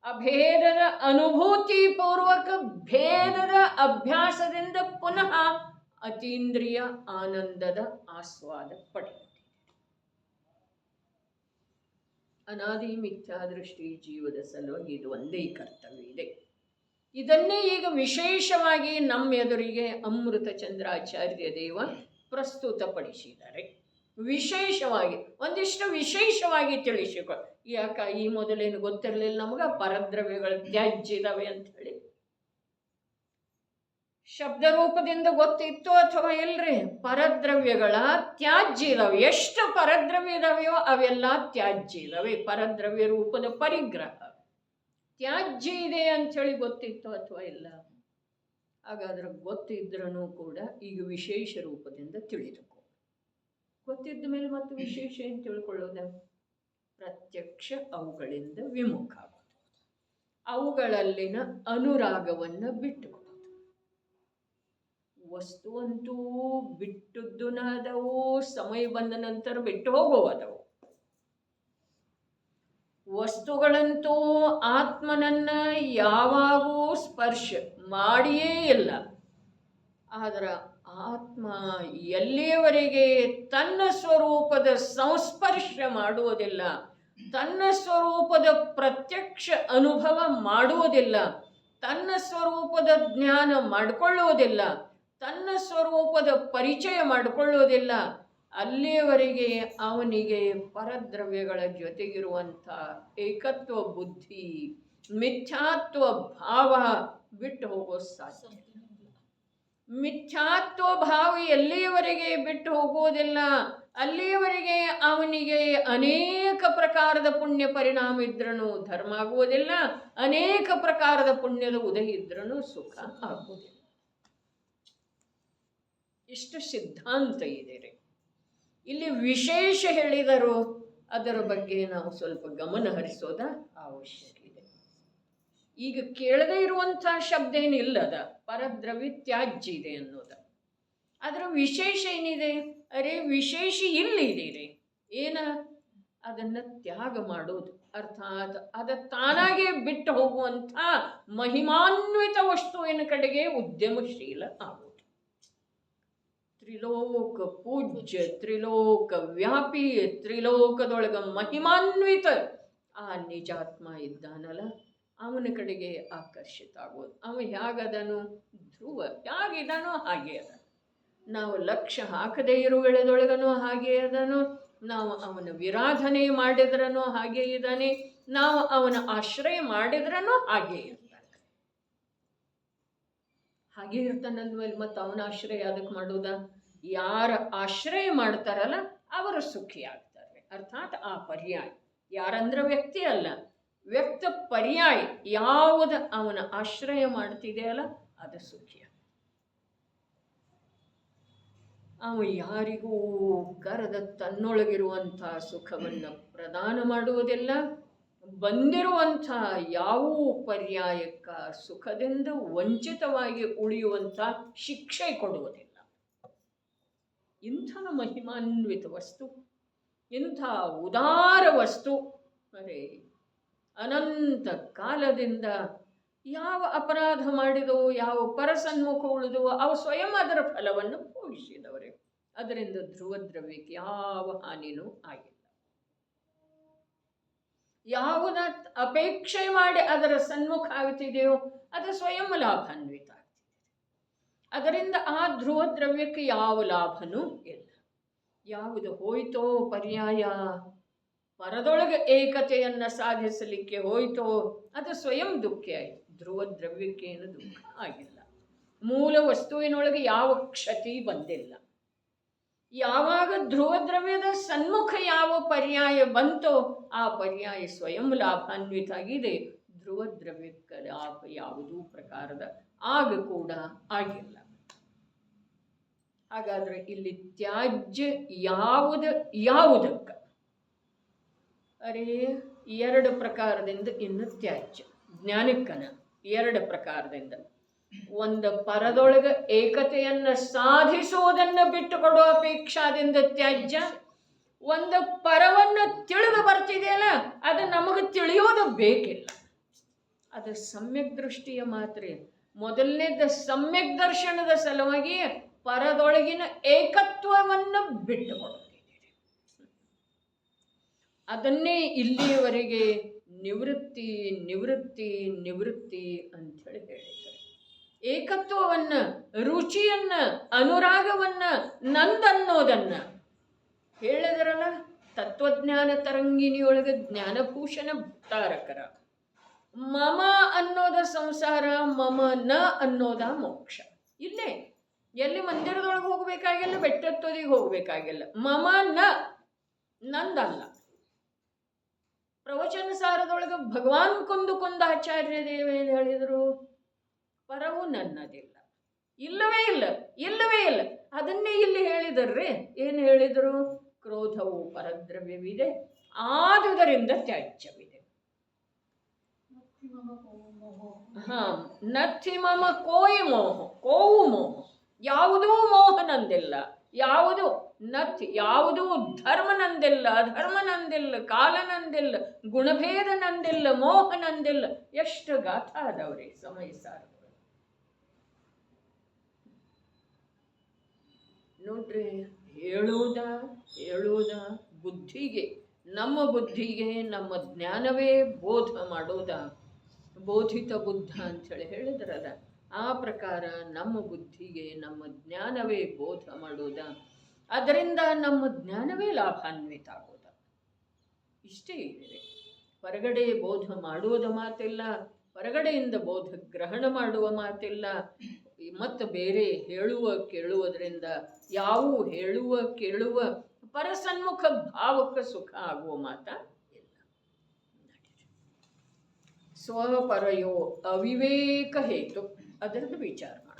ಅಭೇದದ ಅನುಭೂತಿ ಪೂರ್ವಕ ಭೇದದ ಅಭ್ಯಾಸದಿಂದ ಪುನಃ ಅತೀಂದ್ರಿಯ ಆನಂದದ ಆಸ್ವಾದ ಪಡೆಯುತ್ತೆ. ಅನಾದಿ ಮಿಥ್ಯಾದೃಷ್ಟಿ ಜೀವದ ಸಲುವಾಗಿ ಇದು ಒಂದೇ ಕರ್ತವ್ಯ ಇದೆ. ಇದನ್ನೇ ಈಗ ವಿಶೇಷವಾಗಿ ನಮ್ಮ ಎದುರಿಗೆ ಅಮೃತ ಚಂದ್ರಾಚಾರ್ಯ ದೇವ ಪ್ರಸ್ತುತಪಡಿಸಿದ್ದಾರೆ. ವಿಶೇಷವಾಗಿ ಒಂದಿಷ್ಟು ವಿಶೇಷವಾಗಿ ತಿಳಿಸಿಕೊ. ಯಾಕ ಈ ಮೊದಲೇನು ಗೊತ್ತಿರಲಿಲ್ಲ ನಮಗೆ ಪರದ್ರವ್ಯಗಳು ತ್ಯಾಜ್ಯ ಇದಾವೆ ಅಂತ ಹೇಳಿ. ಶಬ್ದ ರೂಪದಿಂದ ಗೊತ್ತಿತ್ತು ಅಥವಾ ಇಲ್ರಿ? ಪರದ್ರವ್ಯಗಳ ತ್ಯಾಜ್ಯ ಇದಾವೆ. ಎಷ್ಟು ಪರದ್ರವ್ಯ ಇದಾವೆಯೋ ಅವೆಲ್ಲ ತ್ಯಾಜ್ಯ ಇದಾವೆ. ಪರದ್ರವ್ಯ ರೂಪದ ಪರಿಗ್ರಹ ತ್ಯಾಜ್ಯ ಇದೆ ಅಂಥೇಳಿ ಗೊತ್ತಿತ್ತು ಅಥವಾ ಇಲ್ಲ? ಹಾಗಾದ್ರೆ ಗೊತ್ತಿದ್ರೂ ಕೂಡ ಈಗ ವಿಶೇಷ ರೂಪದಿಂದ ತಿಳಿದುಕೊ. ಗೊತ್ತಿದ್ದ ಮೇಲೆ ಮತ್ತು ವಿಶೇಷ ಏನು ತಿಳ್ಕೊಳ್ಳೋದ? ಪ್ರತ್ಯಕ್ಷ ಅವುಗಳಿಂದ ವಿಮುಖ ಆಗೋದು, ಅವುಗಳಲ್ಲಿನ ಅನುರಾಗವನ್ನು ಬಿಟ್ಟುಕೊಡೋದು. ವಸ್ತುವಂತೂ ಬಿಟ್ಟದ್ದು ನಾದವು, ಸಮಯ ಬಂದ ನಂತರ ಬಿಟ್ಟು ಹೋಗುವುದವು. ವಸ್ತುಗಳಂತೂ ಆತ್ಮನನ್ನ ಯಾವಾಗೂ ಸ್ಪರ್ಶ ಮಾಡಿಯೇ ಇಲ್ಲ. ಆದ್ರೆ ಆತ್ಮ ಎಲ್ಲಿಯವರೆಗೆ ತನ್ನ ಸ್ವರೂಪದ ಸಂಸ್ಪರ್ಶ ಮಾಡುವುದಿಲ್ಲ, ತನ್ನ ಸ್ವರೂಪದ ಪ್ರತ್ಯಕ್ಷ ಅನುಭವ ಮಾಡುವುದಿಲ್ಲ, ತನ್ನ ಸ್ವರೂಪದ ಜ್ಞಾನ ಮಾಡಿಕೊಳ್ಳುವುದಿಲ್ಲ, ತನ್ನ ಸ್ವರೂಪದ ಪರಿಚಯ ಮಾಡಿಕೊಳ್ಳುವುದಿಲ್ಲ, ಅಲ್ಲಿಯವರೆಗೆ ಅವನಿಗೆ ಪರದ್ರವ್ಯಗಳ ಜೊತೆಗಿರುವಂಥ ಏಕತ್ವ ಬುದ್ಧಿ, ಮಿಥ್ಯಾತ್ವ ಭಾವ ಬಿಟ್ಟು ಹೋಗೋ ಸಾಧ್ಯ. ಮಿಥ್ಯಾತ್ವ ಭಾವ ಎಲ್ಲಿಯವರೆಗೆ ಬಿಟ್ಟು ಹೋಗುವುದಿಲ್ಲ, ಅಲ್ಲಿಯವರೆಗೆ ಅವನಿಗೆ ಅನೇಕ ಪ್ರಕಾರದ ಪುಣ್ಯ ಪರಿಣಾಮ ಇದ್ರೂ ಧರ್ಮ ಆಗುವುದಿಲ್ಲ, ಅನೇಕ ಪ್ರಕಾರದ ಪುಣ್ಯದ ಉದಯ ಇದ್ರೂ ಸುಖ ಆಗುವುದಿಲ್ಲ. ಇಷ್ಟು ಸಿದ್ಧಾಂತ ಇದೆ ರೀ. ಇಲ್ಲಿ ವಿಶೇಷ ಹೇಳಿದರು, ಅದರ ಬಗ್ಗೆ ನಾವು ಸ್ವಲ್ಪ ಗಮನ ಹರಿಸೋದ ಅವಶ್ಯಕ ಇದೆ. ಈಗ ಕೇಳದೇ ಇರುವಂಥ ಶಬ್ದ ಏನಿಲ್ಲದ ಪರದ್ರವ್ಯ ತ್ಯಾಜ್ಯ ಇದೆ ಅನ್ನೋದ. ಅದರ ವಿಶೇಷ ಏನಿದೆ? ಅರೆ ವಿಶೇಷ ಇಲ್ಲಿದೆ ರೀ. ಏನ? ಅದನ್ನು ತ್ಯಾಗ ಮಾಡೋದು, ಅರ್ಥಾತ್ ಅದ ತಾನಾಗೆ ಬಿಟ್ಟು ಹೋಗುವಂಥ ಮಹಿಮಾನ್ವಿತ ವಸ್ತುವಿನ ಕಡೆಗೆ ಉದ್ಯಮಶೀಲ ಆಗೋದು. ತ್ರಿಲೋಕ ಪೂಜ್ಯ, ತ್ರಿಲೋಕ ವ್ಯಾಪಿ, ತ್ರಿಲೋಕದೊಳಗ ಮಹಿಮಾನ್ವಿತ ಆ ನಿಜಾತ್ಮ ಇದ್ದಾನಲ್ಲ, ಅವನ ಕಡೆಗೆ ಆಕರ್ಷಿತ ಆಗೋದು. ಅವ ಹೇಗದನು? ಧ್ರುವ ಹೇಗಿದ್ದಾನೋ ಹಾಗೆ ಅದ. ನಾವು ಲಕ್ಷ್ಯ ಹಾಕದೇ ಇರುವ ವೇಳೆದೊಳಗನೂ ಹಾಗೆ ಅದನು. ನಾವು ಅವನ ವಿರಾಧನೆ ಮಾಡಿದ್ರನೂ ಹಾಗೆ ಇದ್ದಾನೆ, ನಾವು ಅವನ ಆಶ್ರಯ ಮಾಡಿದ್ರನೂ ಹಾಗೆ ಇರ್ತಾನೆ. ಹಾಗೆ ಇರ್ತಾನಂದ್ಮೇಲೆ ಮತ್ತು ಅವನ ಆಶ್ರಯ ಅದಕ್ಕೆ ಮಾಡೋದ? ಯಾರ ಆಶ್ರಯ ಮಾಡ್ತಾರಲ್ಲ ಅವರು ಸುಖಿ ಆಗ್ತಾರೆ. ಅರ್ಥಾತ್ ಆ ಪರ್ಯಾಯ, ಯಾರಂದ್ರೆ ವ್ಯಕ್ತಿ ಅಲ್ಲ, ವ್ಯಕ್ತ ಪರ್ಯಾಯ ಯಾವುದು ಅವನ ಆಶ್ರಯ ಮಾಡ್ತಿದೆಯಲ್ಲ ಅದು ಸುಖಿ. ಅವ ಯಾರಿಗೂ ಕರೆದ ತನ್ನೊಳಗಿರುವಂಥ ಸುಖವನ್ನು ಪ್ರದಾನ ಮಾಡುವುದಿಲ್ಲ, ಬಂದಿರುವಂಥ ಯಾವ ಪರ್ಯಾಯಕ್ಕ ಸುಖದಿಂದ ವಂಚಿತವಾಗಿ ಉಳಿಯುವಂಥ ಶಿಕ್ಷೆ ಕೊಡುವುದಿಲ್ಲ. ಇಂಥ ಮಹಿಮಾನ್ವಿತ ವಸ್ತು, ಇಂಥ ಉದಾರ ವಸ್ತು, ಅರೆ ಅನಂತ ಕಾಲದಿಂದ ಯಾವ ಅಪರಾಧ ಮಾಡಿದೋ, ಯಾವ ಪರಸನ್ಮುಖ ಉಳಿದೋ ಅವು ಸ್ವಯಂ ಅದರ ಫಲವನ್ನು ಭೋಗಿಸಿದವರೇ. ಅದರಿಂದ ಧ್ರುವ ದ್ರವ್ಯಕ್ಕೆ ಯಾವ ಹಾನಿನೂ ಆಗಿಲ್ಲ. ಯಾವುದ ಅಪೇಕ್ಷೆ ಮಾಡಿ ಅದರ ಸನ್ಮುಖ ಆಗ್ತಿದೆಯೋ ಅದು ಸ್ವಯಂ ಲಾಭಾನ್ವಿತ ಆಗ್ತಿದೆ. ಅದರಿಂದ ಆ ಧ್ರುವ ದ್ರವ್ಯಕ್ಕೆ ಯಾವ ಲಾಭನೂ ಇಲ್ಲ. ಯಾವುದು ಹೋಯ್ತೋ ಪರ್ಯಾಯ, ಪರದೊಳಗೆ ಏಕತೆಯನ್ನು ಸಾಧಿಸಲಿಕ್ಕೆ ಹೋಯ್ತೋ ಅದು ಸ್ವಯಂ ದುಃಖ ಆಯಿತು. ಧ್ರುವ ದ್ರವ್ಯಕ್ಕೆ ಏನು ದುಃಖ ಆಗಿಲ್ಲ. ಮೂಲ ವಸ್ತುವಿನೊಳಗೆ ಯಾವ ಕ್ಷತಿ ಬಂದಿಲ್ಲ. ಯಾವಾಗ ಧ್ರುವ ದ್ರವ್ಯದ ಸನ್ಮುಖ ಯಾವ ಪರ್ಯಾಯ ಬಂತೋ ಆ ಪರ್ಯಾಯ ಸ್ವಯಂ ಲಾಭಾನ್ವಿತ ಆಗಿದೆ. ಧ್ರುವ ದ್ರವ್ಯಕ್ಕೆ ಲಾಭ ಯಾವುದೂ ಪ್ರಕಾರದ ಆಗ ಕೂಡ ಆಗಿಲ್ಲ. ಹಾಗಾದ್ರೆ ಇಲ್ಲಿ ತ್ಯಾಜ್ಯ ಯಾವುದಕ್ಕ? ಅರೇ ಎರಡು ಪ್ರಕಾರದಿಂದ ಇನ್ನು ತ್ಯಾಜ್ಯ ಜ್ಞಾನಕ್ಕನ ಎರಡು ಪ್ರಕಾರದಿಂದ. ಒಂದು ಪರದೊಳಗ ಏಕತೆಯನ್ನು ಸಾಧಿಸುವುದನ್ನು ಬಿಟ್ಟುಕೊಡುವ ಅಪೇಕ್ಷಾದಿಂದ ತ್ಯಾಜ್ಯ. ಒಂದು ಪರವನ್ನು ತಿಳಿದು ಬರ್ತಿದೆಯಲ್ಲ ಅದು ನಮಗೆ ತಿಳಿಯೋದು ಬೇಕಿಲ್ಲ, ಅದು ಸಮ್ಯಕ್ ದೃಷ್ಟಿಯ ಮಾತ್ರ. ಮೊದಲನೇದ ಸಮ್ಯಕ್ ದರ್ಶನದ ಸಲುವಾಗಿ ಪರದೊಳಗಿನ ಏಕತ್ವವನ್ನು ಬಿಟ್ಟುಕೊಡುತ್ತಿದ್ದೀರಿ. ಅದನ್ನೇ ಇಲ್ಲಿಯವರೆಗೆ ನಿವೃತ್ತಿ ನಿವೃತ್ತಿ ನಿವೃತ್ತಿ ಅಂಥೇಳಿ ಹೇಳಿದ್ದಾರೆ. ಏಕತ್ವವನ್ನು, ರುಚಿಯನ್ನು, ಅನುರಾಗವನ್ನು, ನಂದನ್ನೋದನ್ನು ಹೇಳಿದ್ರಲ್ಲ. ತತ್ವಜ್ಞಾನ ತರಂಗಿಣಿಯೊಳಗೆ ಜ್ಞಾನಭೂಷಣ ಭಟ್ಟಾರಕರ ಮಮ ಅನ್ನೋದ ಸಂಸಾರ, ಮಮ ನ ಅನ್ನೋದ ಮೋಕ್ಷ. ಇಲ್ಲೇ ಎಲ್ಲಿ ಮಂದಿರದೊಳಗೆ ಹೋಗಬೇಕಾಗಿಲ್ಲ, ಬೆಟ್ಟತ್ತೋದಿಗೆ ಹೋಗಬೇಕಾಗಿಲ್ಲ. ಮಮ ನ ನಂದಲ್ಲ. ಪ್ರವಚನ ಸಾರದೊಳಗೆ ಭಗವಾನ್ ಕೊಂದು ಆಚಾರ್ಯ ದೇವೇನು ಹೇಳಿದರು? ಪರವು ನನ್ನದಿಲ್ಲ, ಇಲ್ಲವೇ ಇಲ್ಲ, ಇಲ್ಲವೇ ಇಲ್ಲ. ಅದನ್ನೇ ಇಲ್ಲಿ ಹೇಳಿದರ್ರಿ. ಏನು ಹೇಳಿದರು? ಕ್ರೋಧವು ಪರದ್ರವ್ಯವಿದೆ, ಆದುದರಿಂದ ತ್ಯಾಜ್ಯವಿದೆ. ನಥಿ ಮಮ ಕೋಯಿ ಮೋಹ, ಕೋವು ಮೋಹ, ಯಾವುದೂ ಮೋಹ ನಂದಿಲ್ಲ, ಯಾವುದು ನಥಿ, ಯಾವುದೂ ಧರ್ಮ ನಂದಿಲ್ಲ, ಅಧರ್ಮ ನಂದಿಲ್ಲ, ಕಾಲ ನಂದಿಲ್ಲ, ಗುಣಭೇದ ನಂದಿಲ್ಲ, ಮೋಹ ನಂದಿಲ್ಲ. ಎಷ್ಟು ಗಾಥಾ ಅದವ್ರಿ ಸಮಯ ಸಾರ. ನೋಡ್ರಿ, ಹೇಳುವುದ ಬುದ್ಧಿಗೆ, ನಮ್ಮ ಬುದ್ಧಿಗೆ ನಮ್ಮ ಜ್ಞಾನವೇ ಬೋಧ ಮಾಡೋದ. ಬೋಧಿತ ಬುದ್ಧ ಅಂಥೇಳಿ ಹೇಳಿದ್ರಲ್ಲ, ಆ ಪ್ರಕಾರ ನಮ್ಮ ಬುದ್ಧಿಗೆ ನಮ್ಮ ಜ್ಞಾನವೇ ಬೋಧ ಮಾಡೋದ. ಅದರಿಂದ ನಮ್ಮ ಜ್ಞಾನವೇ ಲಾಭಾನ್ವಿತ ಆಗೋದ. ಇಷ್ಟೇ ಇದೆ. ಹೊರಗಡೆ ಬೋಧ ಮಾಡುವುದ ಮಾತಿಲ್ಲ, ಹೊರಗಡೆಯಿಂದ ಬೋಧ ಗ್ರಹಣ ಮಾಡುವ ಮಾತಿಲ್ಲ. ಮತ್ತು ಬೇರೆ ಹೇಳುವ ಕೇಳುವುದರಿಂದ ಯಾವುವು ಹೇಳುವ ಕೇಳುವ ಪರಸನ್ಮುಖ ಭಾವಕ್ಕೆ ಸುಖ ಆಗುವ ಮಾತ ಇಲ್ಲ. ಸ್ವಪರಯೋ ಅವಿವೇಕ ಹೇತು ಅದರದ್ದು ವಿಚಾರ ಮಾಡಿ.